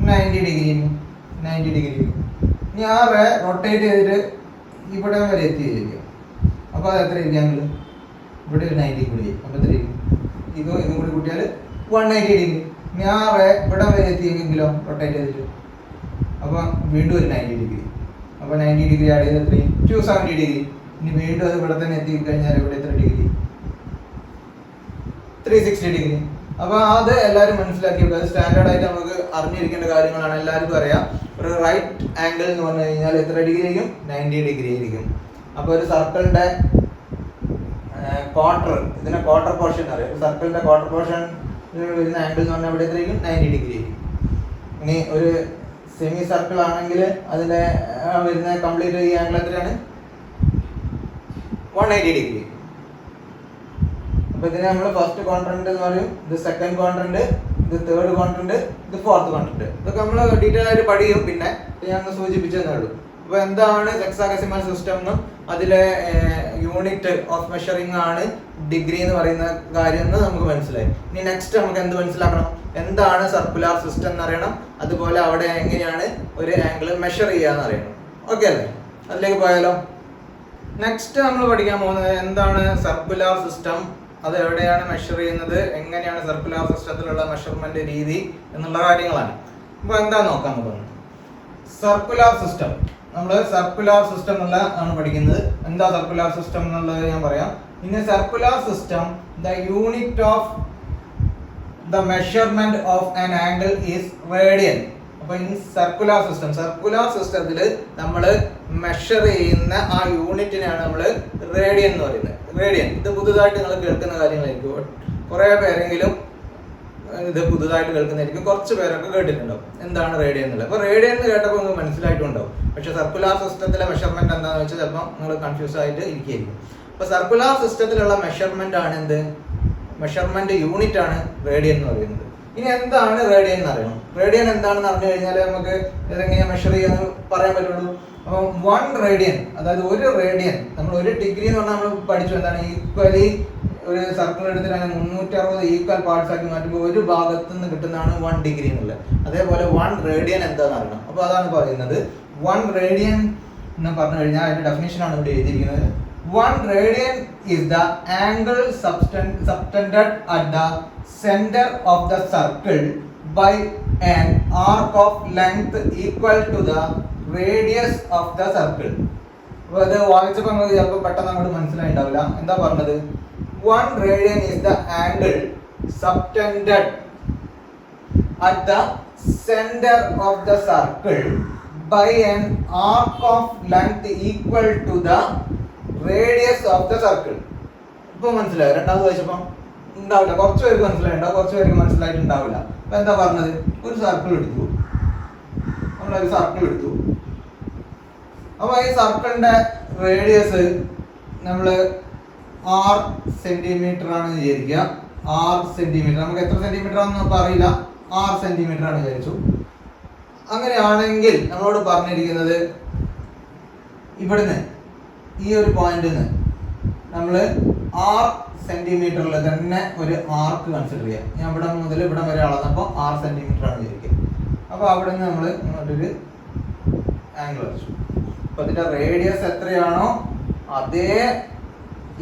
90 ഡിഗ്രി. 90 ഡിഗ്രി. ഇനി ആ റേ റൊട്ടേറ്റ് ചെയ്തിട്ട് ഇവിടെ വരെ എത്തിയിരിക്കും. അപ്പൊ അത് എത്ര ആംഗിൾ? ഇവിടെ ഒരു 90 കൂടി. അപ്പൊ എത്ര ഇതും കൂടി കൂട്ടിയാൽ 190 ഡിഗ്രി. ഇനി ആ റേ ഇവിടെ വരെ എത്തിയെങ്കിലോ റൊട്ടേറ്റ് ചെയ്തിട്ട്, അപ്പൊ വീണ്ടും ഒരു 90 ഡിഗ്രി. അപ്പൊ 90 ഡിഗ്രി ആഡ് ചെയ്ത് എത്ര? 270 ഡിഗ്രി. ഇനി വീണ്ടും അത് ഇവിടെ തന്നെ എത്തിക്കഴിഞ്ഞാൽ ഇവിടെ എത്ര ഡിഗ്രി? 360 ഡിഗ്രി. അപ്പൊ അത് എല്ലാവരും മനസ്സിലാക്കി. സ്റ്റാൻഡേർഡ് ആയിട്ട് നമുക്ക് അറിഞ്ഞിരിക്കേണ്ട കാര്യങ്ങളാണ്. എല്ലാവർക്കും അറിയാം, ഒരു റൈറ്റ് ആംഗിൾ എന്ന് പറഞ്ഞു കഴിഞ്ഞാൽ എത്ര ഡിഗ്രി ആയിരിക്കും? 90 ഡിഗ്രി ആയിരിക്കും. അപ്പൊ ഒരു സർക്കിളിന്റെ ക്വാർട്ടർ, ഇതിനെ ക്വാർട്ടർ പോർഷൻ അറിയാം. സർക്കിളിന്റെ ക്വാർട്ടർ പോർഷൻ വരുന്ന ആംഗിൾ എന്ന് പറഞ്ഞാൽ ഇവിടെ എത്രയായിരിക്കും? 90 ഡിഗ്രി ആയിരിക്കും. ഇനി ഒരു സെമി സർക്കിൾ ആണെങ്കിൽ അതിന്റെ വരുന്ന കംപ്ലീറ്റ് ഈ ആംഗിൾ എത്രയാണ്? 180 ഡിഗ്രി. അപ്പൊ ഇതിനെ നമ്മൾ ഫസ്റ്റ് ക്വാഡ്രന്റ് എന്ന് പറയും, ഇത് സെക്കൻഡ് ക്വാഡ്രന്റ്, ഇത് തേർഡ് ക്വാഡ്രന്റ്, ഇത് ഫോർത്ത് ക്വാഡ്രന്റ്. ഇതൊക്കെ നമ്മൾ ഡീറ്റെയിൽ ആയിട്ട് പഠിക്കും. പിന്നെ ഞാൻ സൂചിപ്പിച്ചതേ ഉള്ളൂ. അപ്പൊ എന്താണ് ഹെക്സാഡെസിമൽ സിസ്റ്റം എന്നും അതിലെ യൂണിറ്റ് ഓഫ് മെഷറിംഗ് ആണ് ഡിഗ്രി എന്ന് പറയുന്ന കാര്യം എന്ന് നമുക്ക് മനസ്സിലായി. ഇനി നെക്സ്റ്റ് നമുക്ക് എന്ത് മനസ്സിലാക്കണം? എന്താണ് സർക്കുലർ സിസ്റ്റം എന്നറിയണം. അതുപോലെ അവിടെ എങ്ങനെയാണ് ഒരു ആംഗിൾ മെഷർ ചെയ്യാന്ന് അറിയണം. ഓക്കെ അല്ലേ? അതിലേക്ക് പോയാലോ? നെക്സ്റ്റ് നമ്മൾ പഠിക്കാൻ പോകുന്നത് എന്താണ് സർക്കുലർ സിസ്റ്റം, അത് എവിടെയാണ് മെഷർ ചെയ്യുന്നത്, എങ്ങനെയാണ് സർക്കുലർ സിസ്റ്റത്തിലുള്ള മെഷർമെന്റ് രീതി എന്നുള്ള കാര്യങ്ങളാണ്. അപ്പൊ എന്താ നോക്കാൻ പോകുന്നത്? Circular system. നമ്മൾ സർക്കുലർ സിസ്റ്റം എന്നുള്ള ആണ് പഠിക്കുന്നത്. എന്താ സർക്കുലർ സിസ്റ്റം എന്നുള്ളത് ഞാൻ പറയാം. In A circular system the unit of the measurement of an angle is radian. അപ്പൊ ഇൻ സർക്കുലർ സിസ്റ്റത്തിൽ നമ്മൾ മെഷർ ചെയ്യുന്ന ആ യൂണിറ്റിനെയാണ് നമ്മൾ റേഡിയൻ എന്ന് പറയുന്നത്. റേഡിയൻ ഇത് പുതുതായിട്ട് നിങ്ങൾ കേൾക്കുന്ന കാര്യങ്ങളായിരിക്കും. കുറെ പേരെങ്കിലും ഇത് പുതുതായിട്ട് കേൾക്കുന്നതായിരിക്കും. കുറച്ച് പേരൊക്കെ കേട്ടിട്ടുണ്ടാവും എന്താണ് റേഡിയൻ എന്നുള്ളത്. അപ്പൊ റേഡിയൻ എന്ന് കേട്ടപ്പോൾ നിങ്ങൾക്ക് മനസ്സിലായിട്ടുണ്ടാവും. പക്ഷെ സർക്കുലർ സിസ്റ്റത്തിലെ മെഷർമെന്റ് എന്താണെന്ന് വെച്ചാൽ ചിലപ്പോൾ നിങ്ങൾ കൺഫ്യൂസ് ആയിട്ട് ഇരിക്കുകയായിരിക്കും. അപ്പൊ സർക്കുലർ സിസ്റ്റത്തിലുള്ള മെഷർമെന്റ് ആണ് എന്ത്? മെഷർമെന്റ് യൂണിറ്റ് ആണ് റേഡിയൻ എന്ന് പറയുന്നത്. ഇനി എന്താണ് റേഡിയൻ എന്ന് അറിയണം. റേഡിയൻ എന്താണെന്ന് അറിഞ്ഞു കഴിഞ്ഞാൽ നമുക്ക് ഇതെങ്ങനെയാ മെഷർ ചെയ്യാന്ന് പറയാൻ പറ്റുള്ളൂ. അപ്പം 1 റേഡിയൻ, അതായത് ഒരു റേഡിയൻ, നമ്മൾ ഒരു ഡിഗ്രി എന്ന് പറഞ്ഞാൽ നമ്മൾ പഠിച്ചു എന്താണ്? ഈക്വലി ഒരു സർക്കിൾ എടുത്തിട്ട് അങ്ങനെ 360 ഈക്വൽ പാർട്സ് ആക്കി മാറ്റുമ്പോൾ ഒരു ഭാഗത്ത് നിന്ന് കിട്ടുന്നതാണ് 1 ഡിഗ്രി എന്നുള്ളത്. അതേപോലെ 1 റേഡിയൻ എന്താണെന്ന് അറിയണം. അപ്പോൾ അതാണ് പറയുന്നത്. 1 റേഡിയൻ എന്ന് പറഞ്ഞു കഴിഞ്ഞാൽ അതിന്റെ ഡെഫിനിഷൻ ആണ് ഇവിടെ എഴുതിയിരിക്കുന്നത്. 1 radian is the angle subtended at the center of the circle by an arc of length equal to the radius of the circle. അപ്പോൾ ഇത് വായിച്ചപ്പോൾ നമുക്ക് ചിലപ്പോൾ പെട്ടെന്ന് അങ്ങോട്ട് മനസ്സിലായിട്ടുണ്ടാവില്ല. എന്താ പറഞ്ഞത്? 1 radian is the angle subtended at the center of the circle by an arc of length equal to the radius of the circle. ഇപ്പൊ മനസ്സിലായോ? രണ്ടാമത് വായിച്ചപ്പോ ഉണ്ടാവില്ല, കുറച്ച് പേർക്ക് മനസ്സിലായിട്ടുണ്ടാവും, കുറച്ച് പേർക്ക് മനസ്സിലായിട്ടുണ്ടാവില്ല. അപ്പൊ എന്താ പറഞ്ഞത്? ഒരു സർക്കിൾ എടുത്തു, നമ്മളൊരു സർക്കിൾ എടുത്തു. അപ്പൊ ഈ സർക്കിളിന്റെ റേഡിയസ് നമ്മള് 6 സെന്റിമീറ്റർ ആണെന്ന് വിചാരിക്കുക. 6 സെന്റിമീറ്റർ, നമുക്ക് എത്ര സെന്റിമീറ്റർ ആണെന്ന് ഇപ്പൊ അറിയില്ല, 6 സെന്റിമീറ്റർ ആണ് വിചാരിച്ചു. അങ്ങനെയാണെങ്കിൽ നമ്മളോട് പറഞ്ഞിരിക്കുന്നത് ഇവിടുന്ന് ഈ ഒരു പോയിന്റിൽ നിന്ന് നമ്മൾ 6 സെന്റിമീറ്ററിൽ തന്നെ ഒരു ആർക്ക് കൺസിഡർ ചെയ്യാം. ഞാൻ ഇവിടെ മുതൽ ഇവിടെ വരെ അളന്നപ്പോൾ 6 സെന്റിമീറ്റർ ആണ് വിചാരിക്കുക. അപ്പോൾ അവിടെ നിന്ന് നമ്മൾ ഇങ്ങോട്ടൊരു ആംഗിൾ വരച്ചു. അപ്പോൾ അതിന്റെ റേഡിയസ് എത്രയാണോ അതേ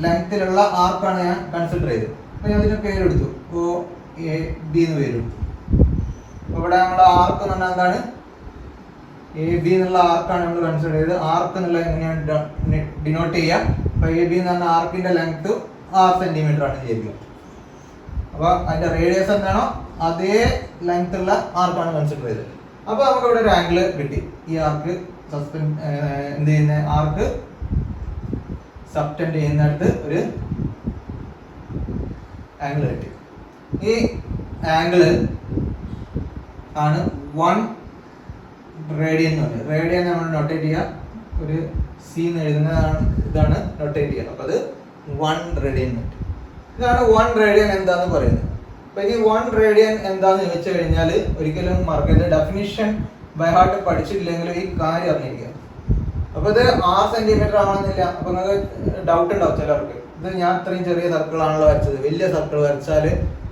ലെങ്ത്തിലുള്ള ആർക്കാണ് ഞാൻ കൺസിഡർ ചെയ്തത്. അപ്പോൾ ഞാൻ ഇതിന് പേരെടുത്തു, OAB എന്ന് പേരെടുത്തു. അപ്പോൾ ഇവിടെ നമ്മുടെ ആർക്ക് എന്ന് പറഞ്ഞാൽ എന്താണ്? AB എന്നുള്ള ആർക്കാണ് നമ്മൾ കൺസിഡർ ചെയ്തത്. ആർക്ക് എന്നുള്ള എങ്ങനെയാണ് ഡിനോട്ട് ചെയ്യുക? അപ്പോൾ AB എന്ന് പറഞ്ഞ ആർക്കിന്റെ ലെങ്ത് 6 സെന്റിമീറ്റർ ആണ് വിചാരിക്കുക. അപ്പോൾ അതിന്റെ റേഡിയസ് എന്താണോ അതേ ലെങ്ത് ഉള്ള ആർക്കാണ് കൺസിഡർ ചെയ്തത്. അപ്പോൾ നമുക്ക് ഇവിടെ ഒരു ആംഗിൾ കിട്ടി. ഈ ആർക്ക് എന്ത് ചെയ്യുന്ന ആർക്ക് സബ്ടെൻഡ് ചെയ്യുന്നിടത്ത് ഒരു ആംഗിൾ കിട്ടി. ഈ ആംഗിള് ആണ് 1 റേഡിയൻ എന്ന് പറയുന്നത്. റേഡിയൻ നമ്മൾ നൊട്ടേറ്റ് ചെയ്യുക, ഒരു സി എന്ന് എഴുതുന്നതാണ്, ഇതാണ് നൊട്ടേറ്റ് ചെയ്യുക. അപ്പോൾ അത് 1 റേഡിയൻ. ഇതാണ് 1 റേഡിയൻ എന്താന്ന് പറയുന്നത്. അപ്പോൾ ഇനി 1 റേഡിയൻ എന്താന്ന് ചോദിച്ചു കഴിഞ്ഞാൽ ഒരിക്കലും മറക്കരുത്, ഡെഫിനിഷൻ ബൈ ഹാർട്ട് പഠിച്ചിട്ടില്ലെങ്കിലും ഈ കാര്യം അറിഞ്ഞിരിക്കുക. അപ്പോൾ ഇത് 6 സെന്റിമീറ്റർ ആവണമെന്നില്ല. അപ്പോൾ നിങ്ങൾക്ക് ഡൗട്ട് ഉണ്ടാവും ചിലർക്ക്, ഇത് ഞാൻ ഇത്രയും ചെറിയ സർക്കിളാണല്ലോ വരച്ചത്, വലിയ സർക്കിൾ വരച്ചാൽ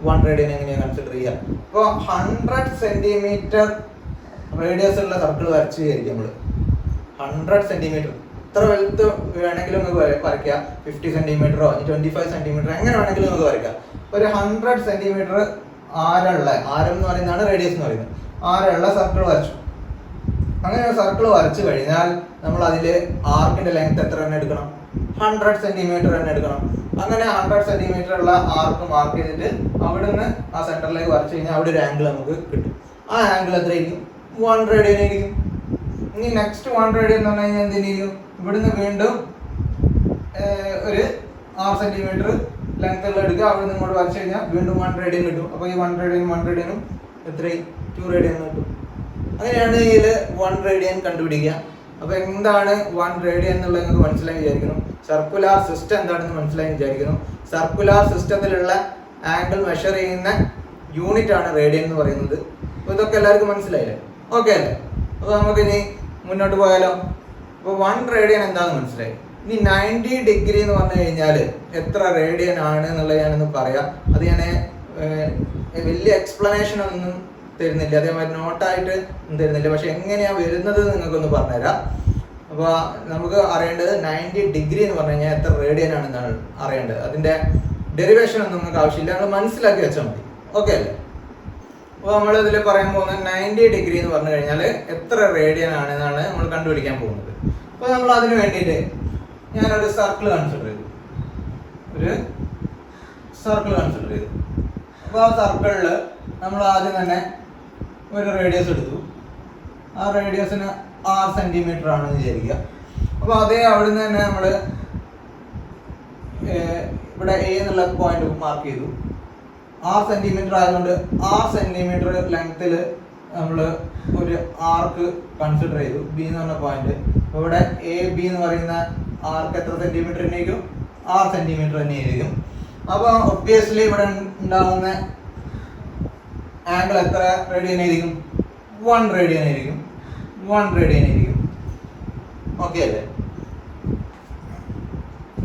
1 റേഡിയൻ എങ്ങനെയാണ് കൺസിഡർ ചെയ്യുക? അപ്പോൾ 100 സെന്റിമീറ്റർ റേഡിയസ് ഉള്ള സർക്കിൾ വരച്ച് വിചാരിക്കും നമ്മൾ. 100 സെന്റിമീറ്റർ ഇത്ര വലുത് വേണമെങ്കിലും നമുക്ക് വരയ്ക്കാം. 50 സെന്റിമീറ്ററോ 25 സെന്റിമീറ്റർ എങ്ങനെ വേണമെങ്കിലും നമുക്ക് വരയ്ക്കാം. ഒരു 100 സെന്റിമീറ്റർ ആരമുള്ള, ആരം എന്ന് പറയുന്നതാണ് റേഡിയസ് എന്ന് പറയുന്നത്, ആരമുള്ള സർക്കിൾ വരച്ചു. അങ്ങനെ ഒരു സർക്കിൾ വരച്ചു കഴിഞ്ഞാൽ നമ്മൾ അതിൽ ആർക്കിന്റെ ലെങ്ത് എത്ര തന്നെ എടുക്കണം? 100 സെന്റിമീറ്റർ തന്നെ എടുക്കണം. അങ്ങനെ 100 സെന്റിമീറ്റർ ഉള്ള ആർക്ക് മാർക്ക് ചെയ്തിട്ട് അവിടെ നിന്ന് ആ സെന്ററിലേക്ക് വരച്ചു കഴിഞ്ഞാൽ അവിടെ ഒരു ആംഗിൾ നമുക്ക് കിട്ടും. ആ ആംഗിൾ എത്രയായിരിക്കും? 1 റേഡിയൻ ആയിരിക്കും. ഇനി നെക്സ്റ്റ് 1 റേഡിയൻ എന്ന് പറഞ്ഞു കഴിഞ്ഞാൽ എന്തിനായിരിക്കും? ഇവിടുന്ന് വീണ്ടും ഒരു 6 സെന്റിമീറ്റർ ലെങ്ത് ഉള്ള എടുക്കുക, അവിടെ നിന്ന് ഇങ്ങോട്ട് വരച്ചു കഴിഞ്ഞാൽ വീണ്ടും 1 റേഡിയൻ കിട്ടും. അപ്പോൾ ഈ 1 റേഡിയനും എത്രയും 2 റേഡിയൻ കിട്ടും. അങ്ങനെയാണ് ഇതിൽ 1 റേഡിയൻ കണ്ടുപിടിക്കുക. അപ്പോൾ എന്താണ് 1 റേഡിയൻ എന്നുള്ളത് നിങ്ങൾക്ക് മനസ്സിലായി വിചാരിക്കുന്നു. സർക്കുലാർ സിസ്റ്റം എന്താണെന്ന് മനസ്സിലായി വിചാരിക്കുന്നു. സർക്കുലാർ സിസ്റ്റത്തിലുള്ള ആംഗിൾ മെഷർ ചെയ്യുന്ന യൂണിറ്റ് ആണ് റേഡിയൻ എന്ന് പറയുന്നത്. അപ്പോൾ ഇതൊക്കെ എല്ലാവർക്കും മനസ്സിലായില്ലേ? ഓക്കെ അല്ലേ? അപ്പോൾ നമുക്കിനി മുന്നോട്ട് പോയാലോ? അപ്പോൾ 1 റേഡിയൻ എന്താണെന്ന് മനസ്സിലായി. ഇനി 90 ഡിഗ്രി എന്ന് പറഞ്ഞു കഴിഞ്ഞാൽ എത്ര റേഡിയൻ ആണ് എന്നുള്ളത് ഞാനൊന്ന് പറയാം. അത് ഞാൻ വലിയ എക്സ്പ്ലനേഷൻ ഒന്നും തരുന്നില്ല, അതേമാതിരി നോട്ടായിട്ട് തരുന്നില്ല, പക്ഷെ എങ്ങനെയാണ് വരുന്നത് നിങ്ങൾക്കൊന്ന് പറഞ്ഞുതരാം. അപ്പോൾ നമുക്ക് അറിയേണ്ടത് 90 ഡിഗ്രി എന്ന് പറഞ്ഞു കഴിഞ്ഞാൽ എത്ര റേഡിയൻ ആണെന്നാണ് അറിയേണ്ടത്. അതിൻ്റെ ഡെറിവേഷൻ ഒന്നും നമുക്ക് ആവശ്യമില്ല, നമ്മൾ മനസ്സിലാക്കി വെച്ചാൽ മതി. ഓക്കെ അല്ലേ? അപ്പോൾ നമ്മൾ ഇതിൽ പറയാൻ പോകുന്നത് 90 ഡിഗ്രി എന്ന് പറഞ്ഞു കഴിഞ്ഞാൽ എത്ര റേഡിയൻ ആണെന്നാണ് നമ്മൾ കണ്ടുപിടിക്കാൻ പോകുന്നത്. അപ്പോൾ നമ്മൾ അതിന് വേണ്ടിയിട്ട് ഞാനൊരു സർക്കിൾ കൺസിഡർ ചെയ്തു. അപ്പോൾ ആ സർക്കിളിൽ നമ്മൾ ആദ്യം തന്നെ ഒരു റേഡിയസ് എടുത്തു. ആ റേഡിയസിന് 6 സെന്റിമീറ്റർ ആണെന്ന് വിചാരിക്കുക. അപ്പോൾ അതേ അവിടെ നിന്ന് തന്നെ നമ്മൾ ഇവിടെ എ എന്നുള്ള പോയിന്റ് മാർക്ക് ചെയ്തു. 6 സെന്റിമീറ്റർ ആയതുകൊണ്ട് 6 സെന്റിമീറ്റർ ലെങ്ത്തിൽ നമ്മൾ ഒരു ആർക്ക് കൺസിഡർ ചെയ്തു, ബി എന്ന് പറഞ്ഞ പോയിന്റ്. അപ്പോൾ ഇവിടെ എ ബി എന്ന് പറയുന്ന ആർക്ക് എത്ര സെന്റിമീറ്റർ തന്നെയായിരിക്കും? 6 സെന്റിമീറ്റർ തന്നെയായിരിക്കും. അപ്പോൾ ഒബ്വിയസ്ലി ഇവിടെ ഉണ്ടാകുന്ന ആംഗിൾ എത്ര റേഡിയൻ ആയിരിക്കും? 1 റേഡിയൻ ആയിരിക്കും. ഓക്കെ അല്ലേ?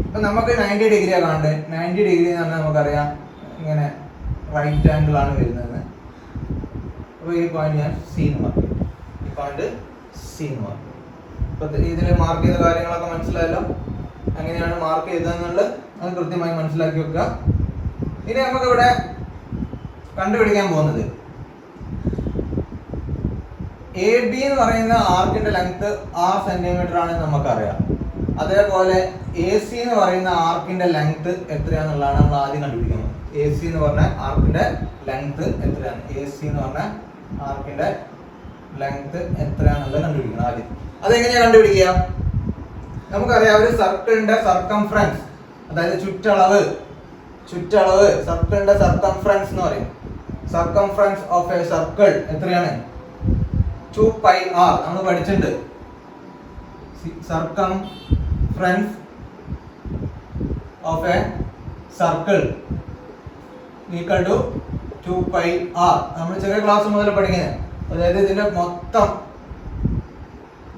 അപ്പൊ നമുക്ക് 90 ഡിഗ്രിയാണ് കാണേണ്ടത്. 90 ഡിഗ്രി എന്ന് പറഞ്ഞാൽ നമുക്കറിയാം ഇങ്ങനെ റൈറ്റ് ആംഗിൾ ആണ് വരുന്നത്. അപ്പോൾ ഈ പോയിന്റ് ഞാൻ സി എന്ന് മാർക്ക് ചെയ്തു. അപ്പൊ ഇതിൽ മാർക്ക് ചെയ്ത കാര്യങ്ങളൊക്കെ മനസ്സിലായല്ലോ. എങ്ങനെയാണ് മാർക്ക് ചെയ്തതെന്നുള്ളത് അത് കൃത്യമായി മനസ്സിലാക്കി വെക്കുക. ഇനി നമുക്കിവിടെ കണ്ടുപിടിക്കാൻ പോകുന്നത് എ ബി എന്ന് പറയുന്ന ആർക്കിന്റെ ലെങ്ത് 6 സെന്റിമീറ്റർ ആണെന്ന് നമുക്കറിയാം. അതേപോലെ എ സി എന്ന് പറയുന്ന ആർക്കിന്റെ ലെങ്ത് എത്രയാണെന്നുള്ളതാണ് നമ്മൾ ആദ്യം കണ്ടുപിടിക്കുന്നത്. എ സി എന്ന് പറഞ്ഞ ആർക്കിന്റെ ലെങ്ത് എത്രയാണ്? എത്രയാണെന്നുള്ളത് കണ്ടുപിടിക്കണം ആദ്യം. അതെങ്ങനെയാണ് കണ്ടുപിടിക്കുക? നമുക്കറിയാം ഒരു സർക്കിളിന്റെ സർക്കംഫറൻസ്, അതായത് ചുറ്റളവ് സർക്കിളിന്റെ സർക്കംഫറൻസ് എന്ന് പറയും. സർക്കംഫറൻസ് ഓഫ് എ സർക്കിൾ എത്രയാണ്? 2πr നമ്മൾ പഠിച്ചിട്ടുണ്ട്. Circumference of a circle equal to 2πr. നമ്മൾ ചെറിയ ക്ലാസ് മുതൽ പഠിക്കുന്നത്. അതായത് ഇതിന്റെ മൊത്തം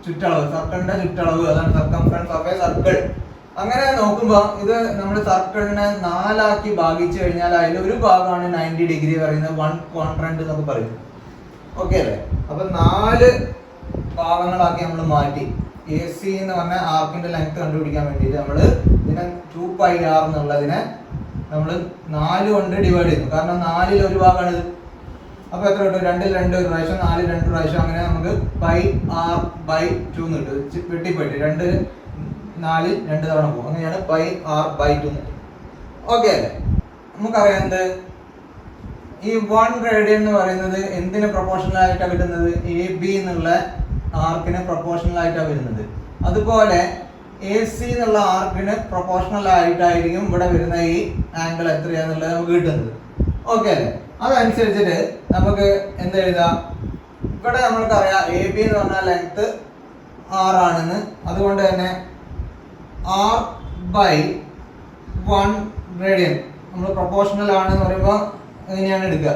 ചുറ്റളവ്, സർക്കിളിന്റെ ചുറ്റളവ്, അതാണ് സർക്കംഫറൻസ് ഓഫ് എ സർക്കിൾ. അങ്ങനെ നോക്കുമ്പോൾ ഇത് നമ്മൾ സർക്കിളിനെ 4 ആക്കി ഭാഗിച്ചു കഴിഞ്ഞാൽ അതിൽ ഒരു ഭാഗമാണ് 90 ഡിഗ്രി പറയുന്നത്, 1 ക്വാഡ്രന്റ് എന്നൊക്കെ പറയും. ഓക്കെ അല്ലേ? അപ്പൊ 4 ഭാഗങ്ങളാക്കി നമ്മൾ മാറ്റി. എ സി എന്ന് പറഞ്ഞ ആർക്കിന്റെ ലെങ്ത് കണ്ടുപിടിക്കാൻ വേണ്ടിയിട്ട് നമ്മൾ ഇതിനെ 2πr എന്നുള്ളതിനെ നമ്മൾ 4 കൊണ്ട് ഡിവൈഡ് ചെയ്യുന്നു. കാരണം 4ൽ ഒരു ഭാഗമാണ് ഇത്. അപ്പൊ എത്ര കിട്ടും? 2ൽ 2 ഒരു പ്രാവശ്യം, 4ൽ 2 പ്രാവശ്യം, അങ്ങനെ നമുക്ക് πr/2 എന്ന് കിട്ടും. വെട്ടിപ്പോയിട്ട് 2 4 2 തവണ പോകും. അങ്ങനെയാണ് πr/2 എന്ന് കിട്ടും. ഓക്കെ അല്ലേ? നമുക്കറിയാം എന്ത് ഈ 1 റേഡിയൻ എന്ന് പറയുന്നത് എന്തിന് പ്രൊപ്പോർഷണൽ ആയിട്ടാണ് കിട്ടുന്നത്? എ ബി എന്നുള്ള ആർക്കിന് പ്രൊപ്പോർഷണൽ ആയിട്ടാണ് വരുന്നത്. അതുപോലെ എ സി എന്നുള്ള ആർക്കിന് പ്രൊപ്പോർഷണൽ ആയിട്ടായിരിക്കും ഇവിടെ വരുന്ന ഈ ആംഗിൾ എത്രയാന്നുള്ളത് നമുക്ക് കിട്ടുന്നത്. ഓക്കെ അല്ലേ? അതനുസരിച്ചിട്ട് നമുക്ക് എന്ത് എഴുതാം? ഇവിടെ നമ്മൾക്കറിയാം എ ബി എന്ന് പറഞ്ഞാൽ ലെങ്ത് 6 ആണെന്ന്. അതുകൊണ്ട് തന്നെ r/1 റേഡിയൻ നമ്മൾ പ്രൊപ്പോർഷണൽ ആണെന്ന് പറയുമ്പോൾ എങ്ങനെയാണ് എടുക്കുക?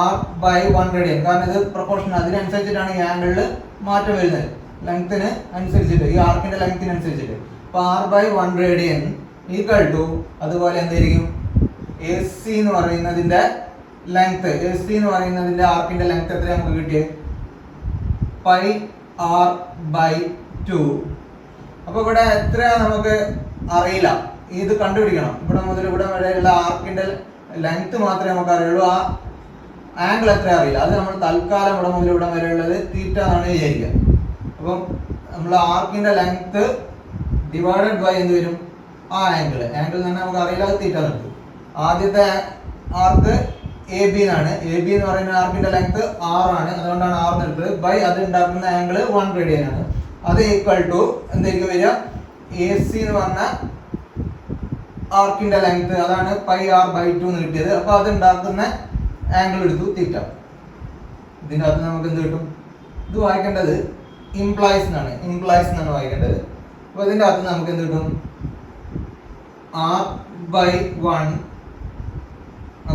r/1 radian. കാരണം ഇത് പ്രൊപ്പോർഷണൽ, അതിനനുസരിച്ചിട്ടാണ് ഈ ആംഗിളിൽ മാറ്റം വരുന്നത്, ലെങ്ത്തിന് അനുസരിച്ചിട്ട്, ഈ ആർക്കിന്റെ ലെങ്ത്തിനനുസരിച്ചിട്ട്. അപ്പൊ r/1 റേഡിയൻ ഈക്വൽ ടു അതുപോലെ എന്തായിരിക്കും? എ സി എന്ന് പറയുന്നതിന്റെ ലെങ്ത്, ആർക്കിന്റെ ലെങ്ത് എത്ര നമുക്ക് കിട്ടിയത്? πr/2. അപ്പൊ ഇവിടെ എത്രയാ നമുക്ക് അറിയില്ല, ഇത് കണ്ടുപിടിക്കണം. ഇവിടെ മുതൽ ഇവിടെ വരെയുള്ള ആർക്കിന്റെ ലെങ്ത് മാത്രമേ നമുക്ക് അറിയുള്ളൂ, ആ ആംഗിൾ എത്ര അറിയില്ല. അത് നമ്മൾ തൽക്കാലം ഇവിടെ മുതൽ ഇവിടെ വരെയുള്ളത് തീറ്റ എന്നാണ് വിചാരിക്കുക. അപ്പം നമ്മൾ ആർക്കിന്റെ ലെങ്ത് ഡിവൈഡഡ് ബൈ എന്ത് വരും? ആ ആംഗിൾ തന്നെ നമുക്ക് അറിയില്ല, അത് തീറ്റ നിർത്തും. ആദ്യത്തെ ആർക്ക് എ ബി എന്നാണ്. എ ബി എന്ന് പറയുന്ന ആർക്കിന്റെ ലെങ്ത് 6 ആണ്, അതുകൊണ്ടാണ് 6 നിർത്തത്. ബൈ അത് ഉണ്ടാക്കുന്ന ആംഗിൾ 1 റേഡിയൻ ആണ്. അത് ഈക്വൽ ടു എന്തായിരിക്കും വരിക? എ സി എന്ന് പറഞ്ഞ ആർക്കിന്റെ ലെങ്ത്, അതാണ് πr/2 എന്ന് കിട്ടിയത്. അപ്പൊ അത് ഉണ്ടാക്കുന്ന ആംഗിൾ എടുത്തു, തീറ്റ. ഇതിന്റെ അകത്ത് നമുക്ക് എന്ത് കിട്ടും? ഇത് വായിക്കേണ്ടത് ഇംപ്ലൈസ് എന്നാണ് വായിക്കേണ്ടത്. അപ്പൊ ഇതിന്റെ അകത്ത് നമുക്ക് എന്ത് കിട്ടും?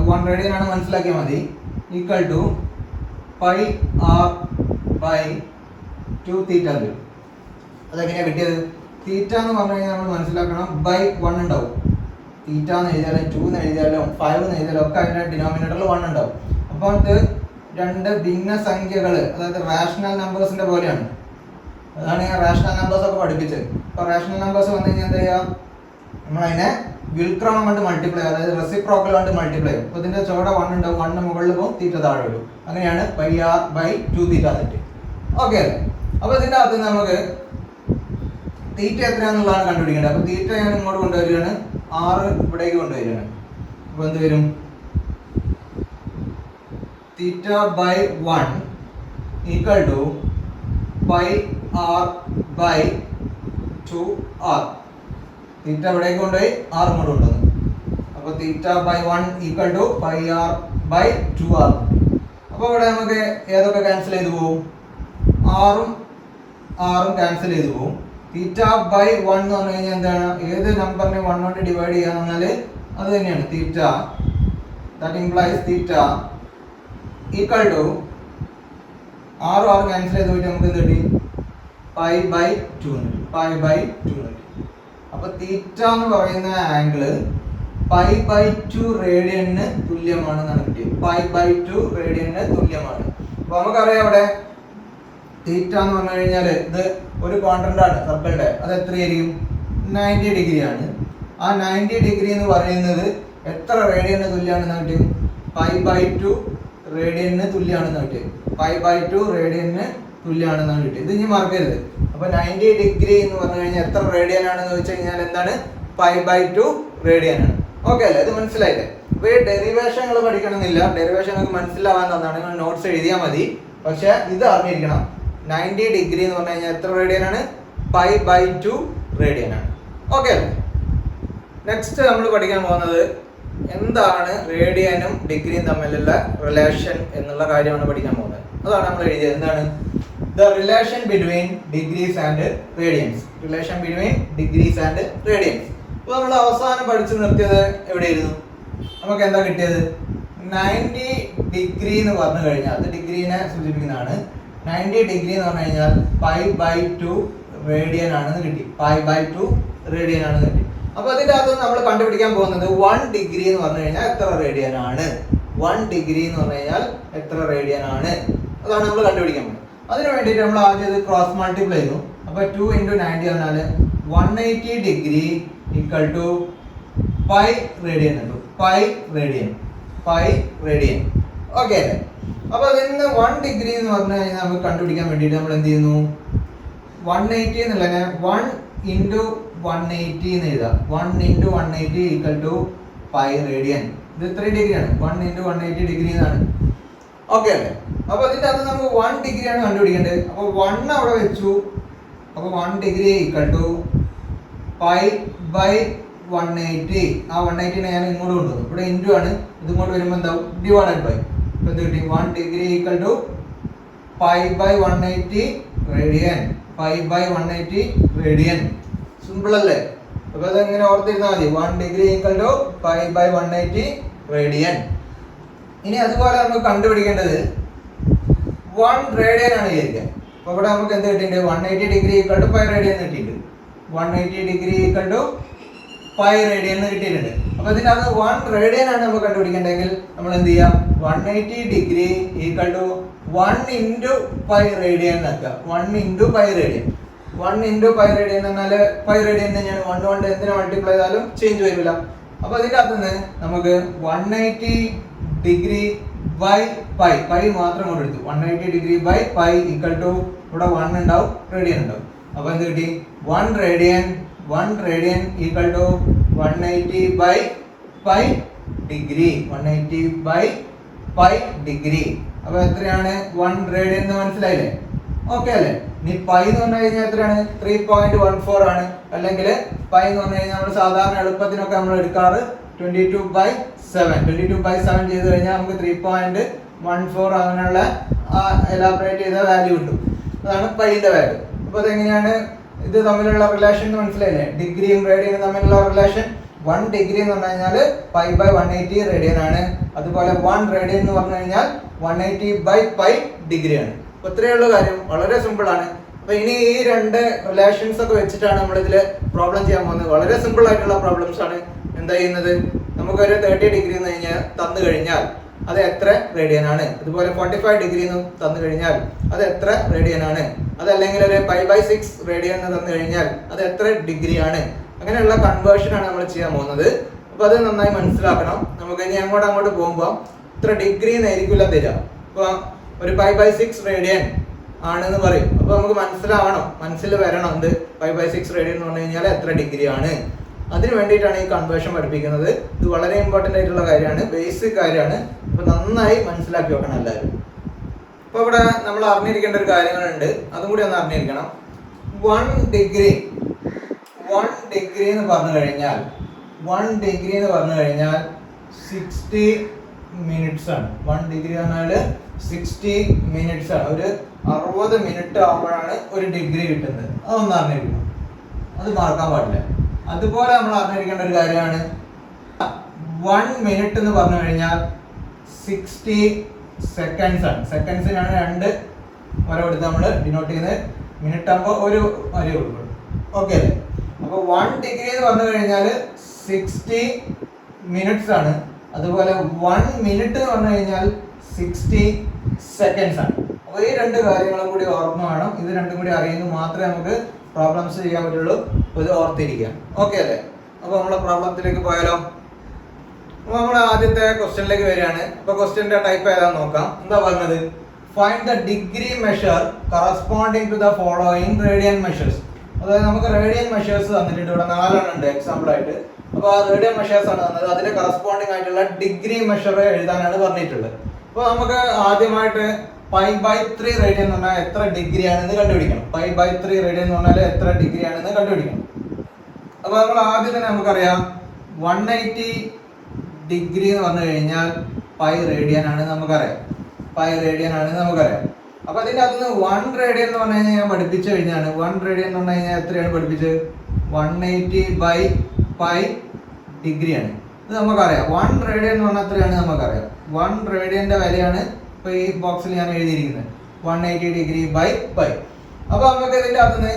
r/1 റേഡിയൻ ആണ്, മനസ്സിലാക്കിയാൽ മതി, ഈക്വൽ ടു πr/2 തീറ്റ വരും. അതെങ്ങനെയാ കിട്ടിയത്? തീറ്റ എന്ന് പറഞ്ഞു കഴിഞ്ഞാൽ നമ്മൾ മനസ്സിലാക്കണം, ബൈ 1 ഉണ്ടാവും. തീറ്റ എന്ന് എഴുതിയാലും 2 എന്ന് എഴുതിയാലും 5 എന്ന് എഴുതിയാലും ഒക്കെ അതിന്റെ ഡിനോമിനേറ്ററിൽ 1 ഉണ്ടാവും. അപ്പോൾ ഇത് രണ്ട് ഭിന്ന സംഖ്യകൾ, അതായത് റാഷണൽ നമ്പേഴ്സിന്റെ പോലെയാണ്. അതാണ് ഞാൻ റാഷണൽ നമ്പേഴ്സ് ഒക്കെ പഠിപ്പിച്ചത്. അപ്പൊ റാഷണൽ നമ്പേഴ്സ് വന്നു കഴിഞ്ഞാൽ എന്താ ചെയ്യുക? നമ്മളതിനെ വിൽക്രമം കൊണ്ട് മൾട്ടിപ്ലൈ, അതായത് റെസിപ്രോക്കൽ കൊണ്ട് മൾട്ടിപ്ലൈ ചെയ്യും. അപ്പൊ ഇതിന്റെ ചുവടെ 1 ഉണ്ടാവും, 1 മുകളിൽ പോകും, തീറ്റ താഴെ വരും. അങ്ങനെയാണ് πr/2 തീറ്റ സെറ്റ്. ഓക്കെ അല്ലേ? അപ്പൊ ഇതിന്റെ അകത്ത് നമുക്ക് തീറ്റ എത്രയാണെന്നുള്ളതാണ് കണ്ടുപിടിക്കേണ്ടത്. അപ്പൊ തീറ്റ ഞാൻ ഇങ്ങോട്ട് കൊണ്ടുവരികയാണ്, 6 ഇവിടേക്ക് കൊണ്ടുവരികയാണ്. അപ്പൊ എന്ത് വരും? θ/1 ഈക്വൽ ടു πr/2r. തീറ്റ ഇവിടേക്ക് കൊണ്ടുപോയി, 6 ഇങ്ങോട്ട് കൊണ്ടുവന്നു. അപ്പൊ θ/1 ഈക്വൽ ടു πr/2r. അപ്പൊ ഇവിടെ നമുക്ക് ഏതൊക്കെ ക്യാൻസൽ ചെയ്തു പോകും? 6ഉം ക്യാൻസൽ ചെയ്തു പോകും. θ/1 എന്ന് പറഞ്ഞു കഴിഞ്ഞാൽ എന്താണ്? ഏത് നമ്പറിനെ 1 കൊണ്ട് ഡിവൈഡ് ചെയ്യാന്ന് പറഞ്ഞാൽ അത് തന്നെയാണ് theta. That implies theta equal to 6 cancel ചെയ്ത് പോയിട്ട് നമുക്ക് എന്ത് കിട്ടി? π/2 കിട്ടി. അപ്പൊ തീറ്റ എന്ന് പറയുന്ന ആംഗിള് π/2 റേഡിയന് തുല്യമാണെന്നാണ് കിട്ടിയത്. π/2 റേഡിയന് തുല്യമാണ്. അപ്പൊ നമുക്കറിയാം ഇവിടെ തീറ്റ എന്ന് പറഞ്ഞു കഴിഞ്ഞാൽ ഇത് ഒരു ക്വാഡ്രന്റ് ആണ് സർക്കിളിന്റെ. അത് എത്രയായിരിക്കും? 90 ഡിഗ്രി ആണ്. ആ 90 ഡിഗ്രി എന്ന് പറയുന്നത് എത്ര റേഡിയന് തുല്യമാണെന്ന് കിട്ടിയത്? π/2 റേഡിയന് തുല്യമാണെന്ന് കിട്ടിയത്. π/2 റേഡിയന് തുല്യമാണെന്നാണ് കിട്ടിയത്. ഇത് ഇനി മറക്കരുത്. അപ്പൊ 90 ഡിഗ്രി എന്ന് പറഞ്ഞു കഴിഞ്ഞാൽ എത്ര റേഡിയൻ ആണെന്ന് ചോദിച്ചു കഴിഞ്ഞാൽ എന്താണ്? π/2 റേഡിയൻ ആണ്. ഓക്കെ അല്ലേ? ഇത് മനസ്സിലായില്ലേ? അപ്പൊ ഈ ഡെറിവേഷനുകൾ പഠിക്കണമെന്നില്ല, ഡെറിവേഷൻ ഒക്കെ മനസ്സിലാവാൻ തന്നാണ്, നിങ്ങൾ നോട്ട്സ് എഴുതിയാൽ മതി. പക്ഷെ ഇത് അറിഞ്ഞിരിക്കണം, 90 ഡിഗ്രി എന്ന് പറഞ്ഞു കഴിഞ്ഞാൽ എത്ര റേഡിയൻ ആണ്? π/2 റേഡിയൻ ആണ്. ഓക്കെ അല്ലേ? നെക്സ്റ്റ് നമ്മൾ പഠിക്കാൻ പോകുന്നത് എന്താണ് റേഡിയനും ഡിഗ്രിയും തമ്മിലുള്ള റിലേഷൻ എന്നുള്ള കാര്യമാണ് പഠിക്കാൻ പോകുന്നത്. അതാണ് നമ്മൾ എഴുതിയത്. എന്താണ്? The relation between degrees and radians. അപ്പൊ നമ്മൾ അവസാനം പഠിച്ചു നിർത്തിയത് എവിടെയായിരുന്നു? നമുക്ക് എന്താ കിട്ടിയത്? 90 ഡിഗ്രി എന്ന് പറഞ്ഞു കഴിഞ്ഞാൽ, അത് ഡിഗ്രീനെ സൂചിപ്പിക്കുന്നതാണ്. 90 ഡിഗ്രി എന്ന് പറഞ്ഞു കഴിഞ്ഞാൽ π/2 റേഡിയൻ ആണെന്ന് കിട്ടി. π/2 റേഡിയൻ ആണെന്ന് കിട്ടി. അപ്പൊ അതിന്റെ അകത്ത് നമ്മൾ കണ്ടുപിടിക്കാൻ പോകുന്നത് 1 ഡിഗ്രി എന്ന് പറഞ്ഞു കഴിഞ്ഞാൽ എത്ര റേഡിയൻ ആണ്, 1 ഡിഗ്രി എന്ന് പറഞ്ഞു കഴിഞ്ഞാൽ എത്ര റേഡിയൻ ആണ്, അതാണ് നമ്മൾ കണ്ടുപിടിക്കാൻ പോകുന്നത്. അതിന് വേണ്ടിയിട്ട് നമ്മൾ ആദ്യം ഇത് ക്രോസ് മൾട്ടിപ്ലൈ ചെയ്തു. അപ്പൊ 2 × 90 പറഞ്ഞാൽ 180 ഡിഗ്രി ഈക്വൽ ടു π റേഡിയൻ ഉണ്ട്. π റേഡിയൻ. ഓക്കെ അല്ലേ? അപ്പൊ അതിന് 1 ഡിഗ്രി എന്ന് പറഞ്ഞു കഴിഞ്ഞാൽ നമുക്ക് കണ്ടുപിടിക്കാൻ വേണ്ടിയിട്ട് നമ്മൾ എന്ത് ചെയ്യുന്നു? 180 എന്നുള്ള 1 × 180 എന്ന് എഴുതാം. 1 × 180 ഈക്വൽ ടു π റേഡിയൻ. ഇത് 3 ഡിഗ്രിയാണ്. 1 × 180 ഡിഗ്രി എന്നാണ്. ഓക്കെ അല്ലേ? അപ്പൊ ഇതിന്റെ അകത്ത് നമുക്ക് 1 ഡിഗ്രിയാണ് കണ്ടുപിടിക്കേണ്ടത്. അപ്പൊ 1 അവിടെ വെച്ചു. അപ്പൊ 1 ഡിഗ്രി ഈക്വൽ ടു π/1 180. ആ 180 ഞാൻ ഇങ്ങോട്ട് കൊണ്ടുവന്നു. ഇവിടെ ഇൻറ്റു ആണ്, ഇതിങ്ങോട്ട് വരുമ്പോൾ എന്താവും ഡിവൈഡഡ് ബൈ. അപ്പോൾ എന്ത് കിട്ടി? 1 degree equal to pi by 180 radian. Pi by 180 radian. Simple അല്ലേ? അപ്പോൾ അതെങ്ങനെ ഓർത്തിരുന്നാൽ മതി. 1 degree equal to pi by 180 radian. ഇനി അതുപോലെ നമുക്ക് കണ്ടുപിടിക്കേണ്ടത് 1 റേഡിയൻ ആണ് വിചാരിക്കുക. അപ്പോൾ ഇവിടെ നമുക്ക് എന്ത് കിട്ടിയിട്ടുണ്ട്? 180 degree equal to pi radian കിട്ടിയിട്ടുണ്ട്. 180 degree equal to pi radian എന്ന് കിട്ടിയിട്ടുണ്ട്. അപ്പോൾ ഇതിനകത്ത് 1 റേഡിയൻ ആണ് നമുക്ക് കണ്ടുപിടിക്കേണ്ടതെങ്കിൽ നമ്മൾ എന്ത് ചെയ്യാം? 180 degree equal to 1 into pi radian എന്നാക്കുക. 1 into pi radian. 1 into pi radian എന്ന് പറഞ്ഞാൽ പൈ റേഡിയൻ തന്നെയാണ്. 1 കൊണ്ട് എന്തിനാ മൾട്ടിപ്ലൈ ചെയ്താലും ചേഞ്ച് വരില്ല. അപ്പോൾ അതിൻ്റെ അകത്ത് നിന്ന് നമുക്ക് 180 ഡിഗ്രി ബൈ പൈ, പൈ മാത്രം കൊണ്ട് എടുത്തു. 180 degree by pi equal to ഇവിടെ 1 ഉണ്ടാവും, റേഡിയൻ ഉണ്ടാവും. അപ്പോൾ എന്ത് കിട്ടി? 1 radian equal to 180 by pi degree. 180 by pi degree. അപ്പോൾ എത്രയാണ് 1 റേഡിയൻ എന്ന് മനസ്സിലായില്ലേ? ഓക്കെ അല്ലേ? ഇനി പൈ എന്ന് പറഞ്ഞു കഴിഞ്ഞാൽ എത്രയാണ്? 3.14 ആണ്. അല്ലെങ്കിൽ പൈ എന്ന് പറഞ്ഞു കഴിഞ്ഞാൽ നമ്മൾ സാധാരണ എളുപ്പത്തിനൊക്കെ നമ്മൾ എടുക്കാറ് 22/7. 22/7 ചെയ്ത് കഴിഞ്ഞാൽ നമുക്ക് 3.14 അങ്ങനെയുള്ള എലാബറേറ്റ് ചെയ്ത വാല്യൂ കിട്ടും. അതാണ് പൈൻ്റെ വാല്യൂ. അപ്പോൾ അതെങ്ങനെയാണ് ഇത് തമ്മിലുള്ള റിലേഷൻ എന്ന് മനസ്സിലായില്ലേ? ഡിഗ്രിയും റേഡിയനും തമ്മിലുള്ള റിലേഷൻ. 1 ഡിഗ്രി എന്ന് പറഞ്ഞു കഴിഞ്ഞാൽ പൈ ബൈ 180 റേഡിയൻ ആണ്. അതുപോലെ 1 റേഡിയൻ എന്ന് പറഞ്ഞു കഴിഞ്ഞാൽ 180 ബൈ പൈ ഡിഗ്രി ആണ്. അപ്പോൾ ഇത്രയുള്ള കാര്യം വളരെ സിമ്പിൾ ആണ്. അപ്പോൾ ഇനി ഈ രണ്ട് റിലേഷൻസ് ഒക്കെ വെച്ചിട്ടാണ് നമ്മൾ ഇതിൽ പ്രോബ്ലം ചെയ്യാൻ പോകുന്നത്. വളരെ സിമ്പിൾ ആയിട്ടുള്ള പ്രോബ്ലംസ് ആണ്. എന്താ ചെയ്യുന്നത്? നമുക്കൊരു 30 ഡിഗ്രി എന്ന് തന്നു കഴിഞ്ഞാൽ അത് എത്ര റേഡിയൻ ആണ്? അതുപോലെ 45 ഡിഗ്രി എന്ന് തന്നു കഴിഞ്ഞാൽ അത് എത്ര റേഡിയൻ ആണ്? അതല്ലെങ്കിൽ ഒരു പൈ ബൈ 6 റേഡിയൻ എന്ന് തന്നു കഴിഞ്ഞാൽ അത് എത്ര ഡിഗ്രി ആണ്? അങ്ങനെയുള്ള കൺവേർഷൻ ആണ് നമ്മൾ ചെയ്യാൻ പോകുന്നത്. അപ്പോൾ അത് നന്നായി മനസ്സിലാക്കണം. നമുക്ക് ഇനി അങ്ങോട്ട് പോകുമ്പോൾ ഇത്ര ഡിഗ്രി എന്നായിരിക്കില്ല തരിക. അപ്പോൾ ഒരു പൈ ബൈ 6 റേഡിയൻ ആണെന്ന് പറയും. അപ്പോൾ നമുക്ക് മനസ്സിൽ വരണം എന്ത് പൈ ബൈ 6 റേഡിയൻ എന്ന് പറഞ്ഞു കഴിഞ്ഞാൽ എത്ര ഡിഗ്രി ആണ്. അതിന് വേണ്ടിയിട്ടാണ് ഈ കൺവേർഷൻ പഠിപ്പിക്കുന്നത്. ഇത് വളരെ ഇമ്പോർട്ടൻ്റ് ആയിട്ടുള്ള കാര്യമാണ്, ബേസിക് കാര്യമാണ്. അപ്പോൾ നന്നായി മനസ്സിലാക്കി വെക്കണം എല്ലാവരും. അപ്പോൾ ഇവിടെ നമ്മൾ അറിഞ്ഞിരിക്കേണ്ട ഒരു കാര്യങ്ങളുണ്ട്, അതും കൂടി ഒന്ന് അറിഞ്ഞിരിക്കണം. 1 ഡിഗ്രി എന്ന് പറഞ്ഞു കഴിഞ്ഞാൽ 60 മിനിറ്റ്സ് ആണ്. 1 ഡിഗ്രി പറഞ്ഞാൽ 60 മിനിറ്റ്സ് ആണ്. ഒരു 60 മിനിറ്റ് ആകുമ്പോഴാണ് ഒരു ഡിഗ്രി കിട്ടുന്നത്. അതൊന്നും അറിഞ്ഞിരിക്കണം, അത് മറക്കാൻ പാടില്ല. അതുപോലെ നമ്മൾ അറിഞ്ഞിരിക്കേണ്ട ഒരു കാര്യമാണ് 1 മിനിറ്റ് എന്ന് പറഞ്ഞു കഴിഞ്ഞാൽ 60 സെക്കൻഡ്സ് ആണ്. സെക്കൻഡ്സിനാണ് 2 വര കൊടുത്ത് നമ്മൾ ഡിനോട്ട് ചെയ്യുന്നത്. മിനിറ്റ് ആകുമ്പോൾ ഒരു വര കൊടുക്കും. ഓക്കെ അല്ലേ? അപ്പോൾ 1 ഡിഗ്രി എന്ന് പറഞ്ഞു കഴിഞ്ഞാൽ 60 മിനിറ്റ്സ് ആണ്. അതുപോലെ 1 മിനിറ്റ് എന്ന് പറഞ്ഞു കഴിഞ്ഞാൽ 60 സെക്കൻഡ്സ് ആണ്. അപ്പോൾ ഈ രണ്ട് കാര്യങ്ങളും കൂടി ഓർമ്മ വേണം. ഇത് രണ്ടും കൂടി അറിയുന്നത് മാത്രമേ നമുക്ക് പ്രോബ്ലംസ് ചെയ്യാൻ പറ്റുള്ളൂ. അപ്പോൾ ഇത് ഓർത്തിരിക്കുക. ഓക്കെ അല്ലേ? അപ്പോൾ നമ്മളെ പ്രോബ്ലത്തിലേക്ക് പോയാലോ? അപ്പോൾ നമ്മൾ ആദ്യത്തെ ക്വസ്റ്റ്യനിലേക്ക് വരികയാണ്. അപ്പോൾ ക്വസ്റ്റ്യൻ്റെ ടൈപ്പ് ഏതാണെന്ന് നോക്കാം. എന്താ പറഞ്ഞത്? Find the degree measure corresponding to the following radian measures. അതായത് നമുക്ക് റേഡിയൻ മെഷേഴ്സ് തന്നിട്ടുണ്ട്. ഇവിടെ 4 ഉണ്ട് എക്സാമ്പിൾ ആയിട്ട്. അപ്പോൾ ആ റേഡിയൻ മെഷേഴ്സ് ആണ് തന്നത്. അതിന് കറസ്പോണ്ടിങ് ആയിട്ടുള്ള ഡിഗ്രി മെഷർ എഴുതാനാണ് പറഞ്ഞിട്ടുള്ളത്. അപ്പോൾ നമുക്ക് ആദ്യമായിട്ട് പൈ ബൈ 3 റേഡിയൻ എന്ന് പറഞ്ഞാൽ എത്ര ഡിഗ്രി ആണെന്ന് കണ്ടുപിടിക്കണം. പൈ ബൈ 3 റേഡിയൻ എന്ന് പറഞ്ഞാൽ എത്ര ഡിഗ്രി ആണെന്ന് കണ്ടുപിടിക്കണം. അപ്പോൾ നമ്മൾ ആദ്യം തന്നെ നമുക്കറിയാം 180 ഡിഗ്രി എന്ന് പറഞ്ഞു കഴിഞ്ഞാൽ പൈ റേഡിയൻ ആണ് നമുക്കറിയാം. അപ്പോൾ അതിൻ്റെ അകത്ത് നിന്ന് 1 റേഡിയൻ എന്ന് പറഞ്ഞു കഴിഞ്ഞാൽ ഞാൻ പഠിപ്പിച്ചു കഴിഞ്ഞാണ്. 1 റേഡിയൻ എന്ന് പറഞ്ഞു കഴിഞ്ഞാൽ എത്രയാണ് പഠിപ്പിച്ചത്? 180 ബൈ പൈ ഡിഗ്രിയാണ്. ഇത് നമുക്കറിയാം. 1 റേഡിയൻ എന്ന് പറഞ്ഞാൽ എത്രയാണ് നമുക്കറിയാം. 1 റേഡിയൻ്റെ വിലയാണ് ഇപ്പോൾ ഈ ബോക്സിൽ ഞാൻ എഴുതിയിരിക്കുന്നത്. 180 ഡിഗ്രി ബൈ പൈ. അപ്പോൾ നമുക്ക് ഇതിൻ്റെ അകത്ത് നിന്ന്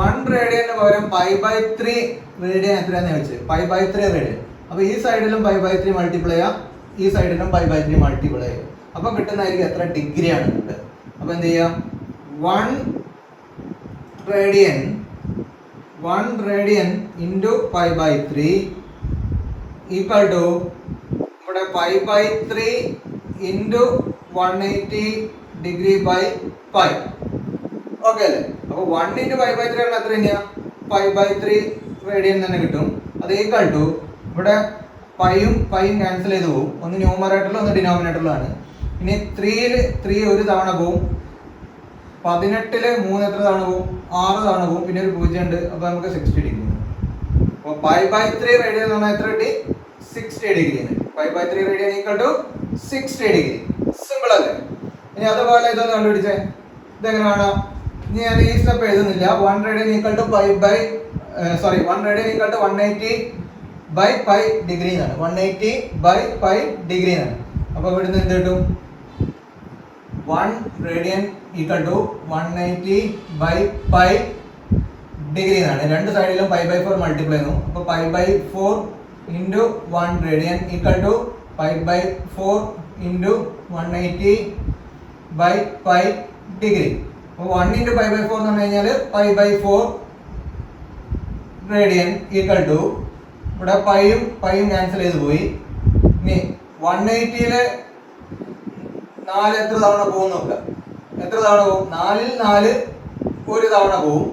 1 റേഡിയന് പകരം പൈ ബൈ 3 റേഡിയൻ എത്രയാണെന്ന് ചോദിച്ചത്? Pi by 3 radian. അപ്പോൾ ഈ സൈഡിലും പൈ ബൈ 3 മൾട്ടിപ്ലൈ ചെയ്യാം, ഈ സൈഡിലും പൈ ബൈ 3 മൾട്ടിപ്ലൈ ചെയ്യാം. അപ്പോൾ കിട്ടുന്നതായിരിക്കും എത്ര ഡിഗ്രിയാണ് കിട്ടുക. അപ്പോൾ എന്ത് ചെയ്യാം? 1 radian into pi by 3 equal to ഇവിടെ pi by 3 into 180 degree by pi. Okay അല്ലേ? അപ്പോൾ 1 ഇൻറ്റു പൈ ബൈ 3 ആണ് എത്ര തന്നെയാണ്? പൈ ബൈ 3 റേഡിയൻ തന്നെ കിട്ടും. അത് ഈക്വൽ ടു ഇവിടെ പൈയും ക്യാൻസൽ ചെയ്ത് പോകും. ഒന്ന് ന്യൂമറേറ്ററിലും ഒന്ന് ഡിനോമിനേറ്ററിലാണ്. ഇനി 3ൽ 3 ഒരു തവണ പോവും. 18ൽ 3 എത്ര തവണ പോവും? 6 തവണ പോവും. പിന്നെ ഒരു 0 ഉണ്ട്. അപ്പോൾ നമുക്ക് 60 ഡിഗ്രി. അപ്പോൾ π/3 റേഡിയൻ എന്ന് പറഞ്ഞാൽ എത്ര കിട്ടി? 60 degree. π/3 radian equal to 60 degree. Simple അല്ലേ? ഇനി അതുപോലെ ഇതൊന്ന് കണ്ടുപിടിച്ചേ. ഇതെങ്ങനെ കാണാം? ഇനി ഞാൻ ഈ സ്റ്റെപ്പ് എഴുതുന്നില്ല. 1 radian equal to 1 radian equal to 180 by pi degree എന്നാണ്. 180 ബൈ പൈ ഡിഗ്രി എന്നാണ്. അപ്പൊ ഇവിടുന്ന് എന്ത് കിട്ടും? 1 radian equal to 180 by pi degree എന്നാണ്. രണ്ട് സൈഡിലും π/4 മൾട്ടിപ്ലൈ ചെയ്യുന്നു. അപ്പൊ π/4 into 1 radian equal to π/4 into 180 by pi degree. അപ്പോൾ 1 ഇൻറ്റു π/4 എന്ന് പറഞ്ഞു കഴിഞ്ഞാൽ π/4 റേഡിയൻ ഈക്വൽ ടു, ഇവിടെ പൈയും ക്യാൻസൽ ചെയ്ത് പോയി. ഇനി 180-ല് 4 എത്ര തവണ പോകും നോക്കുക. എത്ര തവണ പോകും? 4-ൽ 4 ഒരു തവണ പോകും.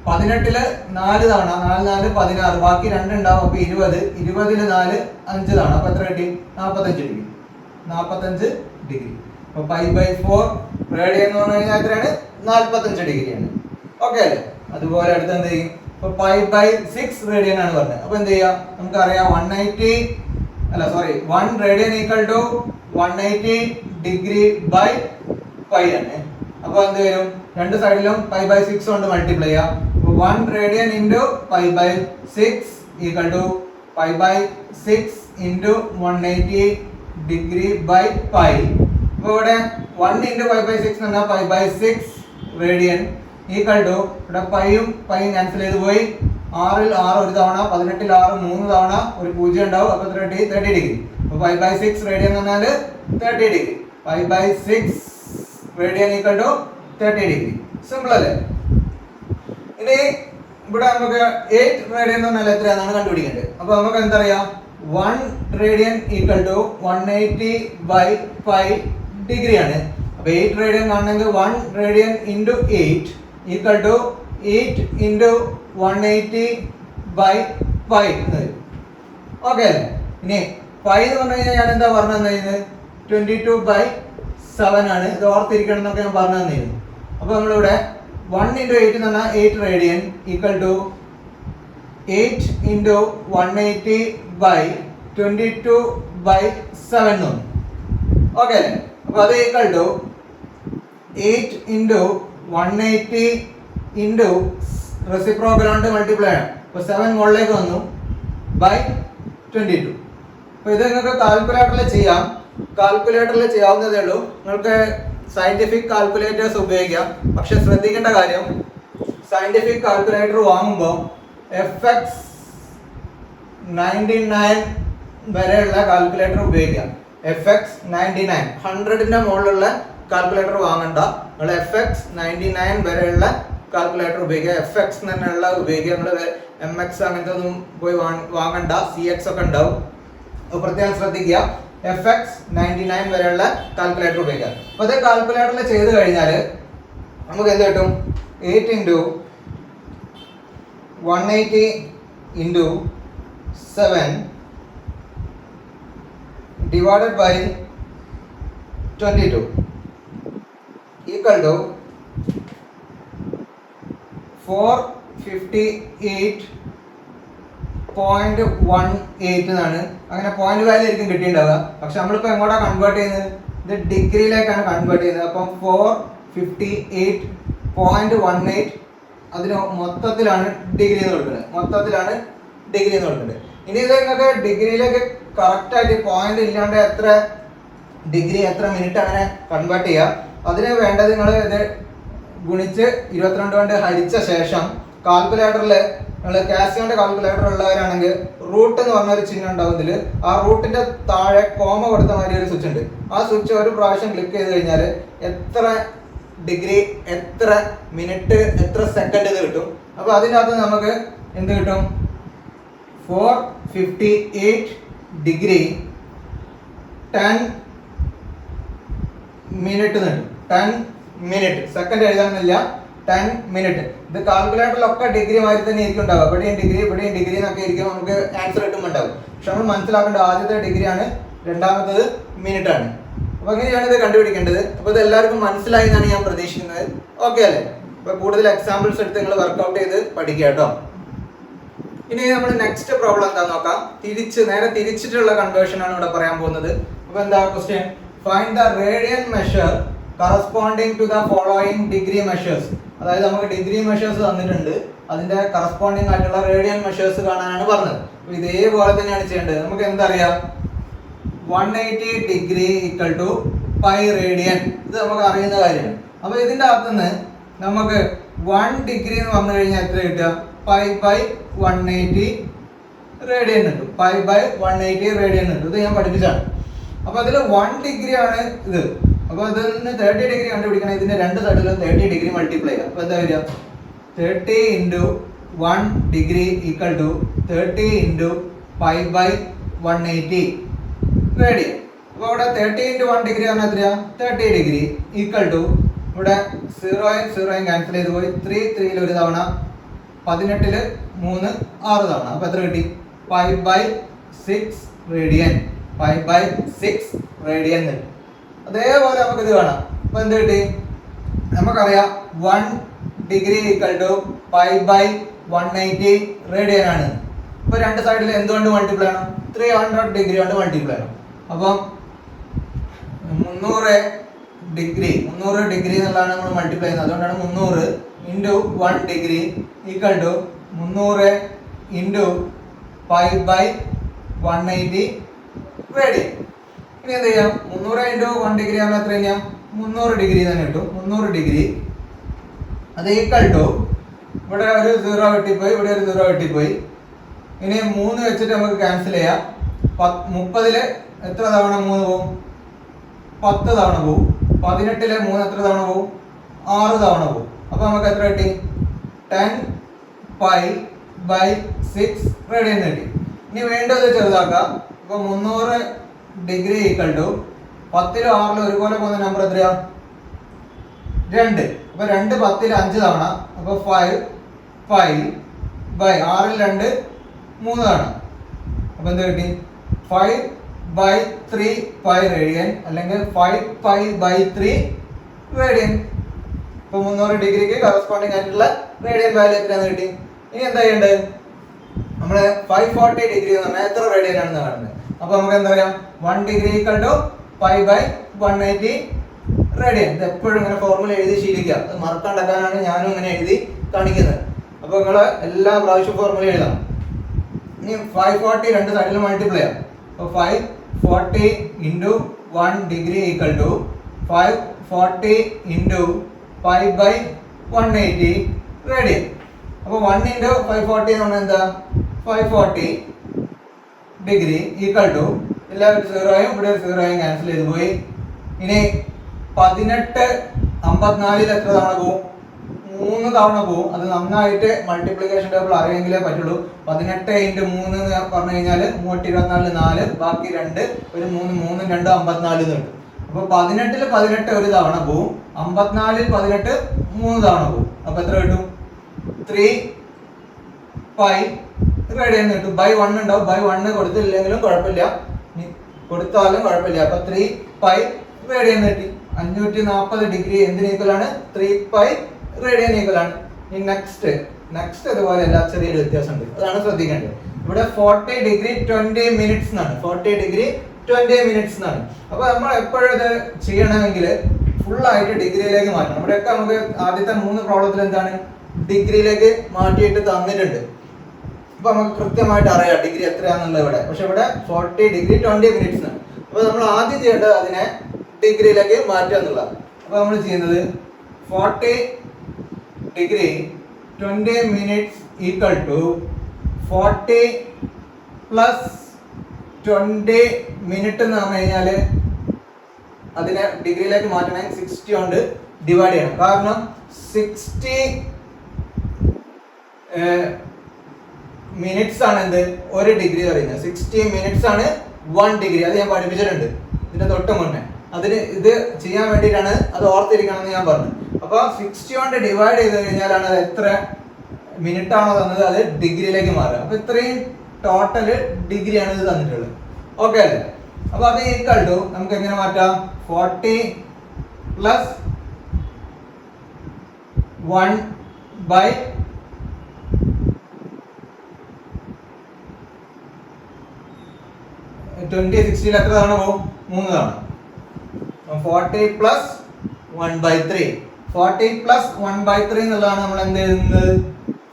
18-ല് 4 തവണ, 4 4 16, ബാക്കി 2 ഉണ്ടാവും. അപ്പൊ 20, 20-ല് 4 5 തവണ. അപ്പൊ എത്ര കിട്ടി? 45 ഡിഗ്രി. 45 ഡിഗ്രി. അപ്പൊ π/4 റേഡിയൻ എന്ന് പറഞ്ഞു കഴിഞ്ഞാൽ എത്രയാണ്? 45 ഡിഗ്രിയാണ്. ഓക്കെ അല്ലേ? അതുപോലെ അടുത്ത് എന്ത് ചെയ്യും? ഇപ്പൊ π/6 റേഡിയൻ ആണ് പറഞ്ഞത്. അപ്പൊ എന്ത് ചെയ്യാം? നമുക്കറിയാം 1 radian equal to 180 degree by pi ആണ്. അപ്പൊ എന്ത് വരും? രണ്ട് സൈഡിലും π/6 കൊണ്ട് മൾട്ടിപ്ലൈ ചെയ്യാം. 1 radian into π/6 equal to π/6 into 180 degree by pi. അപ്പൊ ഇവിടെ 1 ഇൻറ്റു π/6 എന്ന് പറഞ്ഞാൽ π/6 റേഡിയൻ ഈക്വൽ ടു, ഇവിടെ പൈയും ക്യാൻസൽ ചെയ്ത് പോയി. 6-ൽ 6 ഒരു തവണ, 18-ൽ 6 3 തവണ, ഒരു 0 ഉണ്ടാവും. അപ്പൊ 30 ഡിഗ്രി. അപ്പൊ π/6 റേഡിയൻ എന്ന് പറഞ്ഞാൽ 30 degree. π/6 radian equal to 30 degree. Simple അല്ലേ? ഇനി ഇവിടെ നമുക്ക് 8 റേഡിയൻ എന്ന് പറഞ്ഞാൽ എത്രയാണെന്നാണ് കണ്ടുപിടിക്കേണ്ടത്. അപ്പൊ നമുക്ക് എന്തറിയാം? 1 radian equal to 180 by pi degree ആണ്. അപ്പൊ 8 റേഡിയൻ കാണണമെങ്കിൽ 1 radian into 8 equal to 8 into 180 by pi എന്ന് വരും. ഓക്കെ അല്ലേ? ഇനി പൈ എന്ന് പറഞ്ഞു കഴിഞ്ഞാൽ ഞാൻ എന്താ പറഞ്ഞു തന്നിരുന്നത്? 22/7 ആണ്. ഇത് ഓർത്തിരിക്കണം എന്നൊക്കെ ഞാൻ പറഞ്ഞു തന്നിരുന്നു. അപ്പൊ നമ്മളിവിടെ 1 ഇൻറ്റു 8 എന്ന് പറഞ്ഞാൽ 8 radian equal to 8 into 180 by 22/7 എന്ന് വന്നു. ഓക്കെ അല്ലേ? അപ്പൊ അത് equal to 8 into 180 into reciprocal കൊണ്ട് മൾട്ടിപ്ലൈ ആണ്. അപ്പൊ 7 മുകളിലേക്ക് വന്നു ബൈ 22. അപ്പൊ ഇത് നിങ്ങൾക്ക് കാൽക്കുലേറ്ററിൽ ചെയ്യാം. കാൽക്കുലേറ്ററിൽ ചെയ്യാവുന്നതേ ഉള്ളൂ. നിങ്ങൾക്ക് സയന്റിഫിക് കാൽക്കുലേറ്റേഴ്സ് ഉപയോഗിക്കാം. പക്ഷെ ശ്രദ്ധിക്കേണ്ട കാര്യം, സയന്റിഫിക് കാൽക്കുലേറ്റർ വാങ്ങുമ്പോൾ FX99 വരെയുള്ള കാൽക്കുലേറ്റർ ഉപയോഗിക്കാം. FX99 100-ന്റെ മുകളിലുള്ള കാൽക്കുലേറ്റർ വാങ്ങണ്ട. നിങ്ങൾ FX99 വരെയുള്ള കാൽക്കുലേറ്റർ ഉപയോഗിക്കുക. FX തന്നെയുള്ള ഉപയോഗിക്കുക. നിങ്ങൾ MX അങ്ങനത്തെ ഒന്നും പോയി വാങ്ങണ്ട. CX ഒക്കെ ഉണ്ടാവും. പ്രത്യേകം ശ്രദ്ധിക്കുക. FX99 വരെയുള്ള കാൽക്കുലേറ്റർ ഉപയോഗിക്കുക. അപ്പൊ അത് കാൽക്കുലേറ്ററിൽ ചെയ്ത് കഴിഞ്ഞാൽ നമുക്ക് എന്ത് കിട്ടും? 8 into 180 into 7 divided by 22 equal to 458.18 എന്നാണ്. അങ്ങനെ പോയിന്റ് വാല്യൂ ആയിരിക്കും കിട്ടിയിട്ടുണ്ടാവുക. പക്ഷെ നമ്മളിപ്പോൾ എങ്ങോട്ടാ കൺവേർട്ട് ചെയ്യുന്നത്? ഇത് ഡിഗ്രിയിലേക്കാണ് കൺവേർട്ട് ചെയ്യുന്നത്. അപ്പം 458.18 അതിന് മൊത്തത്തിലാണ് ഡിഗ്രി എന്ന് കൊടുക്കുന്നത്. ഇനി ഇത് നിങ്ങൾക്ക് ഡിഗ്രിയിലേക്ക് കറക്റ്റ് ആയിട്ട് പോയിന്റ് ഇല്ലാണ്ട് എത്ര ഡിഗ്രി എത്ര മിനിറ്റ് അങ്ങനെ കൺവേർട്ട് ചെയ്യുക. അതിന് വേണ്ടത് നിങ്ങൾ ഇത് ഗുണിച്ച് 22 കൊണ്ട് ഹരിച്ച ശേഷം കാൽക്കുലേറ്ററിൽ നിങ്ങൾ കാസിയോന്റെ കാൽക്കുലേറ്റർ ഉള്ളവരാണെങ്കിൽ റൂട്ട് എന്ന് പറഞ്ഞൊരു ചിഹ്നം ഉണ്ടാവും ഇതിൽ. ആ റൂട്ടിന്റെ താഴെ കോമ കൊടുത്ത മാതിരി ഒരു സ്വിച്ച് ഉണ്ട്. ആ സ്വിച്ച് ഒരു പ്രാവശ്യം ക്ലിക്ക് ചെയ്ത് കഴിഞ്ഞാൽ എത്ര ഡിഗ്രി, എത്ര മിനിറ്റ്, എത്ര സെക്കൻഡ് ഇത് കിട്ടും. അപ്പൊ അതിനകത്ത് നമുക്ക് എന്ത് കിട്ടും? 458 ഡിഗ്രി 10 മിനിറ്റ് കിട്ടും. 10 മിനിറ്റ്, സെക്കൻഡ് എഴുതാനില്ല, 10 മിനിറ്റ്. ഇത് കാൽക്കുലേറ്ററിലൊക്കെ ഡിഗ്രി മാതിരി തന്നെ ആയിരിക്കും ഉണ്ടാവുക. ഇവിടെയും ഡിഗ്രി എന്നൊക്കെ ആയിരിക്കും നമുക്ക് ആൻസർ കിട്ടുമ്പോണ്ടാവും. പക്ഷെ നമ്മൾ മനസ്സിലാക്കേണ്ട ആദ്യത്തെ ഡിഗ്രി ആണ്, രണ്ടാമത്തത് മിനിറ്റ് ആണ്. അപ്പൊ അങ്ങനെയാണ് ഇത് കണ്ടുപിടിക്കേണ്ടത്. അപ്പൊ ഇത് എല്ലാവർക്കും മനസ്സിലായി എന്നാണ് ഞാൻ പ്രതീക്ഷിക്കുന്നത്. ഓക്കെ അല്ലേ? അപ്പൊ കൂടുതൽ എക്സാമ്പിൾസ് എടുത്ത് നിങ്ങൾ വർക്ക്ഔട്ട് ചെയ്ത് പഠിക്കുക കേട്ടോ. ഇനി നമ്മൾ നെക്സ്റ്റ് പ്രോബ്ലം എന്താന്ന് നോക്കാം. നേരെ തിരിച്ചിട്ടുള്ള കൺവേർഷൻ ആണ് ഇവിടെ പറയാൻ പോകുന്നത്. അപ്പൊ എന്താ question? Find the radian measure corresponding to the following degree measures. അതായത് നമുക്ക് ഡിഗ്രി മെഷേഴ്സ് തന്നിട്ടുണ്ട്, അതിന്റെ കറസ്പോണ്ടിങ് ആയിട്ടുള്ള റേഡിയൻ മെഷേഴ്സ് കാണാനാണ് പറഞ്ഞത്. അപ്പൊ ഇതേപോലെ തന്നെയാണ് ചെയ്യേണ്ടത്. നമുക്ക് എന്തറിയാം? 180 degree equal to pi radian. ഇത് നമുക്ക് അറിയുന്ന കാര്യമാണ്. അപ്പൊ ഇതിന്റെ അകത്തുനിന്ന് നമുക്ക് 1 ഡിഗ്രി എന്ന് പറഞ്ഞു കഴിഞ്ഞാൽ എത്ര കിട്ടുക? പൈ ബൈ 180 റേഡിയൻ കിട്ടും. പൈ ബൈ 180 റേഡിയൻ കിട്ടും. ഇത് ഞാൻ പഠിപ്പിച്ചാണ്. അപ്പൊ അതിൽ 1 ഡിഗ്രി ആണ് ഇത്. അപ്പൊ ഇതിൽ നിന്ന് 30 ഡിഗ്രി കണ്ടുപിടിക്കണം. ഇതിന്റെ രണ്ട് സൈഡിലും 30 ഡിഗ്രി മൾട്ടിപ്ലൈ ചെയ്യാം. അപ്പൊ എന്താ വരിക? 30 into 1 degree equal to 30 into pi by 180 radian. അപ്പൊ ഇവിടെ 30 ഇൻറ്റു 1 ഡിഗ്രി പറഞ്ഞാൽ എത്രയാ? 30 ഡിഗ്രി ഈക്വൽ ടു ഇവിടെ 0 ക്യാൻസൽ ചെയ്ത് പോയി. 3 ഒരു തവണ, 18 3 6 തവണ. അപ്പൊ എത്ര കിട്ടി? Pi by 6 radian. Pi by 6 radian കിട്ടും. അതേപോലെ നമുക്ക് ഇത് കാണാം. അപ്പൊ എന്ത് കിട്ടി? നമുക്കറിയാം 1 degree equal to pi by 180 radian ആണ്. ഇപ്പൊ രണ്ട് സൈഡിൽ എന്തുകൊണ്ട് മൾട്ടിപ്ലൈ ചെയ്യണം? 300 ഡിഗ്രി കൊണ്ട് മൾട്ടിപ്ലൈ ചെയ്യണം. അപ്പം 300 ഡിഗ്രി എന്നുള്ളതാണ് നമ്മൾ മൾട്ടിപ്ലൈ ചെയ്യുന്നത്. അതുകൊണ്ടാണ് 300 into 1 degree equal to 300 into pi by 180 radian. ഇനി എന്ത് ചെയ്യാം? 300 ഇൻറ്റു 1 ഡിഗ്രി ആകുമ്പോൾ എത്ര ചെയ്യാം? 300 ഡിഗ്രി തന്നെ കിട്ടും. 300 ഡിഗ്രി അത് ഈക്വൽ ടു ഇവിടെ ഒരു 0 വെട്ടിപ്പോയി, ഇവിടെ ഒരു 0 വെട്ടിപ്പോയി. ഇനി 3 വെച്ചിട്ട് നമുക്ക് ക്യാൻസൽ ചെയ്യാം. 30 എത്ര തവണ 3 പോവും? 10 തവണ പോവും. 18 3 എത്ര തവണ പോവും? 6 തവണ പോവും. അപ്പൊ നമുക്ക് എത്ര കിട്ടി? 10 പൈ ബൈ 6 റേഡിയൻ കിട്ടി. ഇനി വേണ്ടത് ചെറുതാക്കാം. അപ്പൊ 300 ഡിഗ്രി ഈക്വൽ ടു 10 6 ഒരുപോലെ പോകുന്ന നമ്പർ എത്രയാ? 2. അപ്പൊ 2 10 5 തവണ. അപ്പൊ 5 പൈ ബൈ 6 2 3 തവണ. അപ്പൊ എന്ത് കിട്ടി? 5 ബൈ 3 പൈ റേഡിയൻ, അല്ലെങ്കിൽ 5 പൈ ബൈ 3 റേഡിയൻ. ഇപ്പൊ 300 ഡിഗ്രിക്ക് കറസ്പോണ്ടിങ് ആയിട്ടുള്ള റേഡിയൻ വാല്യൂ എത്രയാന്ന് കിട്ടി. ഇനി എന്താ ചെയ്യേണ്ടത്? നമ്മള് 540 ഡിഗ്രി എന്ന് പറഞ്ഞാൽ എത്ര റേഡിയൻ ആണെന്ന് കാണുന്നത്. അപ്പൊ നമുക്ക് എന്താ പറയാം? 1 degree equal to pi by 180 radian. ഇത് എപ്പോഴും ഇങ്ങനെ ഫോർമുല എഴുതി ശീലിക്കുക. അത് മറക്കാണ്ടാക്കാനാണ് ഞാനും ഇങ്ങനെ എഴുതി കാണിക്കുന്നത്. അപ്പൊ നിങ്ങള് എല്ലാ പ്രാവശ്യവും ഫോർമുല എഴുതാം. ഇനി 540 രണ്ട് സൈഡിലും മൾട്ടിപ്ലൈ ചെയ്യാം. അപ്പൊ 540 into 1 degree equal to 540 into pi by 180 radian. അപ്പൊ 1 ഇൻറ്റു 540 എന്ന് പറഞ്ഞാൽ എന്താ? 540 ഡിഗ്രി ഈക്വൽ ടു എല്ലാവരും 0 ഇവിടെ 0 ക്യാൻസൽ ചെയ്ത് പോയി. ഇനി 18 54 എത്ര തവണ പോവും? 3 തവണ പോവും. അത് നന്നായിട്ട് മൾട്ടിപ്ലിക്കേഷൻ ടേബിൾ അറിയെങ്കിലേ പറ്റുള്ളൂ. 18 ഇൻറ്റു 3 എന്ന് പറഞ്ഞു കഴിഞ്ഞാൽ 324 4, ബാക്കി 2 ഒരു 3 3 2 54 കിട്ടും. അപ്പൊ 18 18 ഒരു തവണ പോവും. 54 18 3 തവണ പോവും. അപ്പൊ എത്ര കിട്ടും? 3 പൈ റേഡിയൻ കിട്ടും. ബൈ 1 ഉണ്ടാവും. ബൈ 1 കൊടുത്തില്ലെങ്കിലും കുഴപ്പമില്ല, കൊടുത്താലും കുഴപ്പമില്ല. അപ്പൊ 3 പൈ റേഡിയൻ കിട്ടി. 540 ഡിഗ്രി എന്തിന് ഈക്വലാണ്? 3 പൈ റേഡിയൻ ഈക്വലാണ്. ഇനി നെക്സ്റ്റ് ഇതുപോലെ എല്ലാ ചെറിയൊരു വ്യത്യാസമുണ്ട്, അതാണ് ശ്രദ്ധിക്കേണ്ടത്. ഇവിടെ 40 ഡിഗ്രി 20 മിനിറ്റ്സ് എന്നാണ്. 40 ഡിഗ്രി 20 മിനിറ്റ്സ് എന്നാണ്. അപ്പൊ നമ്മൾ എപ്പോഴും ഇത് ചെയ്യണമെങ്കിൽ ഫുൾ ആയിട്ട് ഡിഗ്രിയിലേക്ക് മാറ്റണം. ഇവിടെയൊക്കെ നമുക്ക് ആദ്യത്തെ 3 പ്രോബ്ലത്തിൽ എന്താണ്? ഡിഗ്രിയിലേക്ക് മാറ്റിയിട്ട് തന്നിട്ടുണ്ട്. അപ്പൊ നമുക്ക് കൃത്യമായിട്ട് അറിയാം ഡിഗ്രി എത്രയാണെന്നുള്ളത് ഇവിടെ. പക്ഷെ ഇവിടെ 40 ഡിഗ്രി 20 മിനിറ്റ്സ് ആണ്. അപ്പൊ നമ്മൾ ആദ്യം ചെയ്യേണ്ടത് അതിനെ ഡിഗ്രിയിലേക്ക് മാറ്റുക എന്നുള്ളതാണ്. അപ്പൊ നമ്മൾ ചെയ്യുന്നത് 40 degree 20 minutes equal to 40 plus 20 minute എന്ന് പറഞ്ഞു കഴിഞ്ഞാല് അതിനെ ഡിഗ്രിയിലേക്ക് മാറ്റണമെങ്കിൽ 60 കൊണ്ട് ഡിവൈഡ് ചെയ്യണം. കാരണം 60 മിനിറ്റ്സ് ആണ് എന്ത്? 1 ഡിഗ്രി പറയുന്നത്. 60 മിനിറ്റ്സ് ആണ് 1 ഡിഗ്രി. അത് ഞാൻ പഠിപ്പിച്ചിട്ടുണ്ട് ഇതിന്റെ തൊട്ട് മുന്നേ. അതിന് ഇത് ചെയ്യാൻ വേണ്ടിയിട്ടാണ്, അത് ഓർത്തിരിക്കണം എന്ന് ഞാൻ പറഞ്ഞു. അപ്പൊ 60 കൊണ്ട് ഡിവൈഡ് ചെയ്ത് കഴിഞ്ഞാലാണ് അത് എത്ര മിനിറ്റ് ആണോ തന്നത് അത് ഡിഗ്രിയിലേക്ക് മാറുക. അപ്പൊ ഇത്രയും ടോട്ടല് ഡിഗ്രിയാണ് ഇത് തന്നിട്ടുള്ളത്. ഓക്കെ അല്ലേ? അപ്പൊ അത് ഈക്വൽ ടു നമുക്ക് എങ്ങനെ മാറ്റാം? 40 പ്ലസ് 1 ബൈ 20 60 എത്ര തവണ പോകും? 3 തവണ. 40 പ്ലസ് 1/3. 40 പ്ലസ് 1/3 എന്നുള്ളതാണ് നമ്മൾ എന്ത് എഴുതുന്നത്?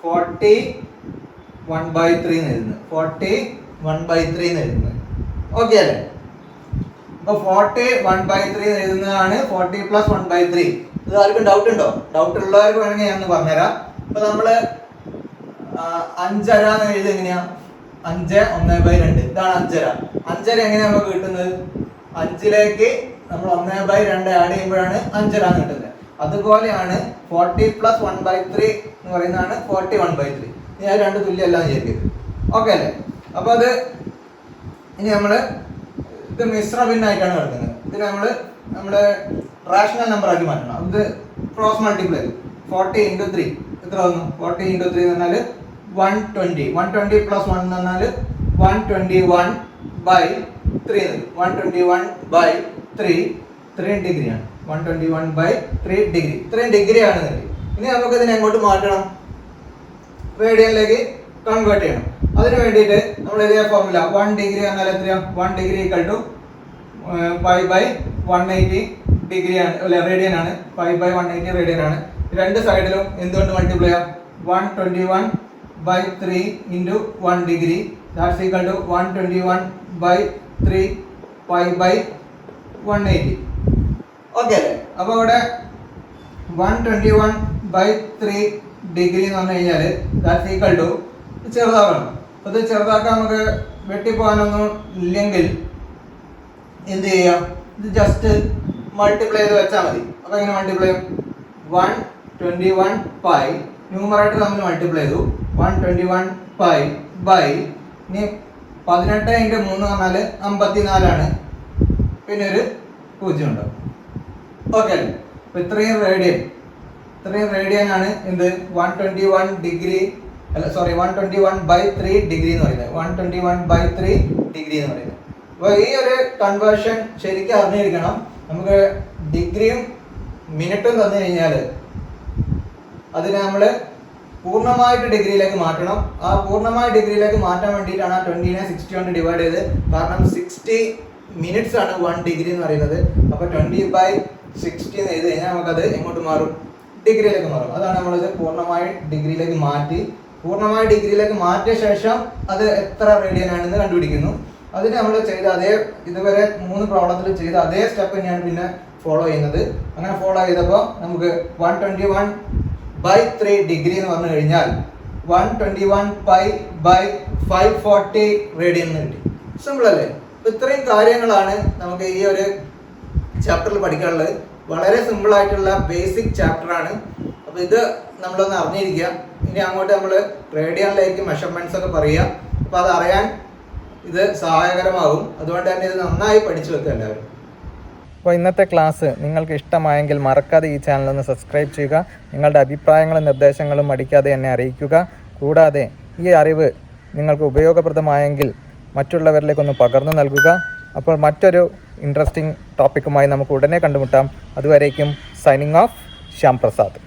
40 1/3 എന്ന് എഴുതുന്നത്. 40 1/3 എന്ന് എഴുതുന്നത്. ഓക്കെ അല്ലേ? അപ്പൊ 40 1/3 എഴുതുന്നതാണ് 40 പ്ലസ് 1/3. ഇത് ആർക്കും ഡൗട്ട് ഉണ്ടോ? ഡൗട്ട് ഉള്ളവർക്ക് വേണമെങ്കിൽ ഞാൻ പറഞ്ഞുതരാം. അപ്പൊ നമ്മള് 5 അര എന്ന് എഴുതുന്നത് എങ്ങനെയാ? 5 1/2. ഇതാണ് 5 അര. 5 അര എങ്ങനെയാ നമുക്ക് കിട്ടുന്നത്? 5ലേക്ക് നമ്മൾ 1/2 ആഡ് ചെയ്യുമ്പോഴാണ് 5 അര എന്ന് കിട്ടുന്നത്. അതുപോലെയാണ് 40 പ്ലസ് 1/3 എന്ന് പറയുന്നതാണ് 40 1/3. ഞാൻ രണ്ട് തുല്യമല്ല വിചാരിക്കരുത്. ഓക്കെ അല്ലേ? അപ്പൊ അത് ഇനി നമ്മള് ഇത് മിശ്ര ഭിന്നായിട്ടാണ് കിടക്കുന്നത്. ഇതിന് നമ്മുടെ റാഷണൽ നമ്പർ ആക്കി മാറ്റണം. ഇത് ക്രോസ് മൾട്ടിപ്ലൈ 40 × 3 എത്ര വന്നു? 40 × 3 എന്ന് പറഞ്ഞാൽ 120. 120 പ്ലസ് 1 എന്ന് പറഞ്ഞാൽ 121/3. 121/3 3 ഡിഗ്രിയാണ്. 121/3 ഡിഗ്രി. ഇത്രയും ഡിഗ്രിയാണ്. ഇനി നമുക്ക് ഇതിനെ എങ്ങോട്ട് മാറ്റണം? റേഡിയനിലേക്ക് കൺവേർട്ട് ചെയ്യണം. അതിന് വേണ്ടിയിട്ട് നമ്മൾ ഇതേ ഫോർമുല 1 ഡിഗ്രി എന്നാൽ എത്രയാ? 1 ഡിഗ്രി = π/180 ഡിഗ്രിയാണ്, അല്ല റേഡിയൻ ആണ്. 5/180 റേഡിയൻ ആണ്. രണ്ട് സൈഡിലും എന്തുകൊണ്ട് മൾട്ടിപ്ലൈ ചെയ്യാം? 121/3 × 1 degree that's equal to 121/3 π/180. Okay അല്ലേ? അപ്പോൾ ഇവിടെ 121/3 ഡിഗ്രി എന്ന് പറഞ്ഞു കഴിഞ്ഞാൽ ദാറ്റ്സ് ഈക്വൽ ടു ചെറുതാക്കണം. അപ്പോൾ ഇത് ചെറുതാക്കാൻ നമുക്ക് വെട്ടിപ്പോകാനൊന്നും ഇല്ലെങ്കിൽ എന്ത് ചെയ്യാം? ഇത് ജസ്റ്റ് മൾട്ടിപ്ലൈ ചെയ്ത് വെച്ചാൽ മതി. അപ്പോൾ എങ്ങനെ മൾട്ടിപ്ലൈ ചെയ്യും? 121π ന്യൂമറേറ്റർ തമ്മിൽ മൾട്ടിപ്ലൈ ചെയ്തു. 121π ഇനി 18 × 3 പറഞ്ഞാൽ 54 പിന്നെ ഒരു 0 ഉണ്ടാവും. ഓക്കെ അല്ലേ? അപ്പോൾ ഇത്രയും റേഡിയൻ ആണ് എന്ത്? 121 ഡിഗ്രി അല്ല സോറി 121/3 ഡിഗ്രി എന്ന് പറയുന്നത്. 121/3 ഡിഗ്രി എന്ന് പറയുന്നത്. അപ്പോൾ ഈ ഒരു കൺവേർഷൻ ശരിക്കും അറിഞ്ഞിരിക്കണം. നമുക്ക് ഡിഗ്രിയും മിനിറ്റും തന്നു കഴിഞ്ഞാൽ അതിനെ നമ്മൾ പൂർണ്ണമായിട്ട് ഡിഗ്രിയിലേക്ക് മാറ്റണം. ആ പൂർണ്ണമായ ഡിഗ്രിയിലേക്ക് മാറ്റാൻ വേണ്ടിയിട്ടാണ് ആ 20നെ 60 കൊണ്ട് ഡിവൈഡ് ചെയ്ത്. കാരണം 60 മിനിറ്റ്സ് ആണ് 1 ഡിഗ്രി എന്ന് പറയുന്നത്. അപ്പോൾ 20/60 എന്ന് എഴുതി കഴിഞ്ഞാൽ നമുക്കത് എങ്ങോട്ട് മാറും? ഡിഗ്രിയിലേക്ക് മാറും. അതാണ് നമ്മളിത് പൂർണ്ണമായ ഡിഗ്രിയിലേക്ക് മാറ്റി. പൂർണ്ണമായ ഡിഗ്രിയിലേക്ക് മാറ്റിയ ശേഷം അത് എത്ര റേഡിയൻ ആണെന്ന് കണ്ടുപിടിക്കുന്നു. അതിന് നമ്മൾ ചെയ്ത അതേ ഇതുവരെ 3 പ്രോബ്ലത്തിൽ ചെയ്ത അതേ സ്റ്റെപ്പ് തന്നെയാണ് പിന്നെ ഫോളോ ചെയ്യുന്നത്. അങ്ങനെ ഫോളോ ചെയ്തപ്പോൾ നമുക്ക് 121/3 ഡിഗ്രി എന്ന് പറഞ്ഞു കഴിഞ്ഞാൽ 121π/540 റേഡിയൻ എന്ന് കിട്ടി. സിമ്പിൾ അല്ലേ? അപ്പോൾ ഇത്രയും കാര്യങ്ങളാണ് നമുക്ക് ഈ ഒരു ചാപ്റ്ററിൽ പഠിക്കാനുള്ളത്. വളരെ സിമ്പിൾ ആയിട്ടുള്ള ബേസിക് ചാപ്റ്ററാണ്. അപ്പോൾ ഇത് നമ്മളൊന്ന് അറിഞ്ഞിരിക്കുക. ഇനി അങ്ങോട്ട് നമ്മൾ റേഡിയനിലേക്ക് മെഷർമെൻറ്റ്സ് ഒക്കെ പറയുക. അപ്പോൾ അത് അറിയാൻ ഇത് സഹായകരമാകും. അതുകൊണ്ട് തന്നെ ഇത് നന്നായി പഠിച്ചു വെക്കുക എല്ലാവരും. അപ്പോൾ ഇന്നത്തെ ക്ലാസ് നിങ്ങൾക്ക് ഇഷ്ടമായെങ്കിൽ മറക്കാതെ ഈ ചാനൽ ഒന്ന് സബ്സ്ക്രൈബ് ചെയ്യുക. നിങ്ങളുടെ അഭിപ്രായങ്ങളും നിർദ്ദേശങ്ങളും മടിക്കാതെ എന്നെ അറിയിക്കുക. കൂടാതെ ഈ അറിവ് നിങ്ങൾക്ക് ഉപയോഗപ്രദമായെങ്കിൽ മറ്റുള്ളവരിലേക്കൊന്ന് പകർന്നു നൽകുക. അപ്പോൾ മറ്റൊരു ഇൻട്രസ്റ്റിംഗ് ടോപ്പിക്കുമായി നമുക്ക് ഉടനെ കണ്ടുമുട്ടാം. അതുവരേക്കും സൈനിങ് ഓഫ് ശ്യാം പ്രസാദ്.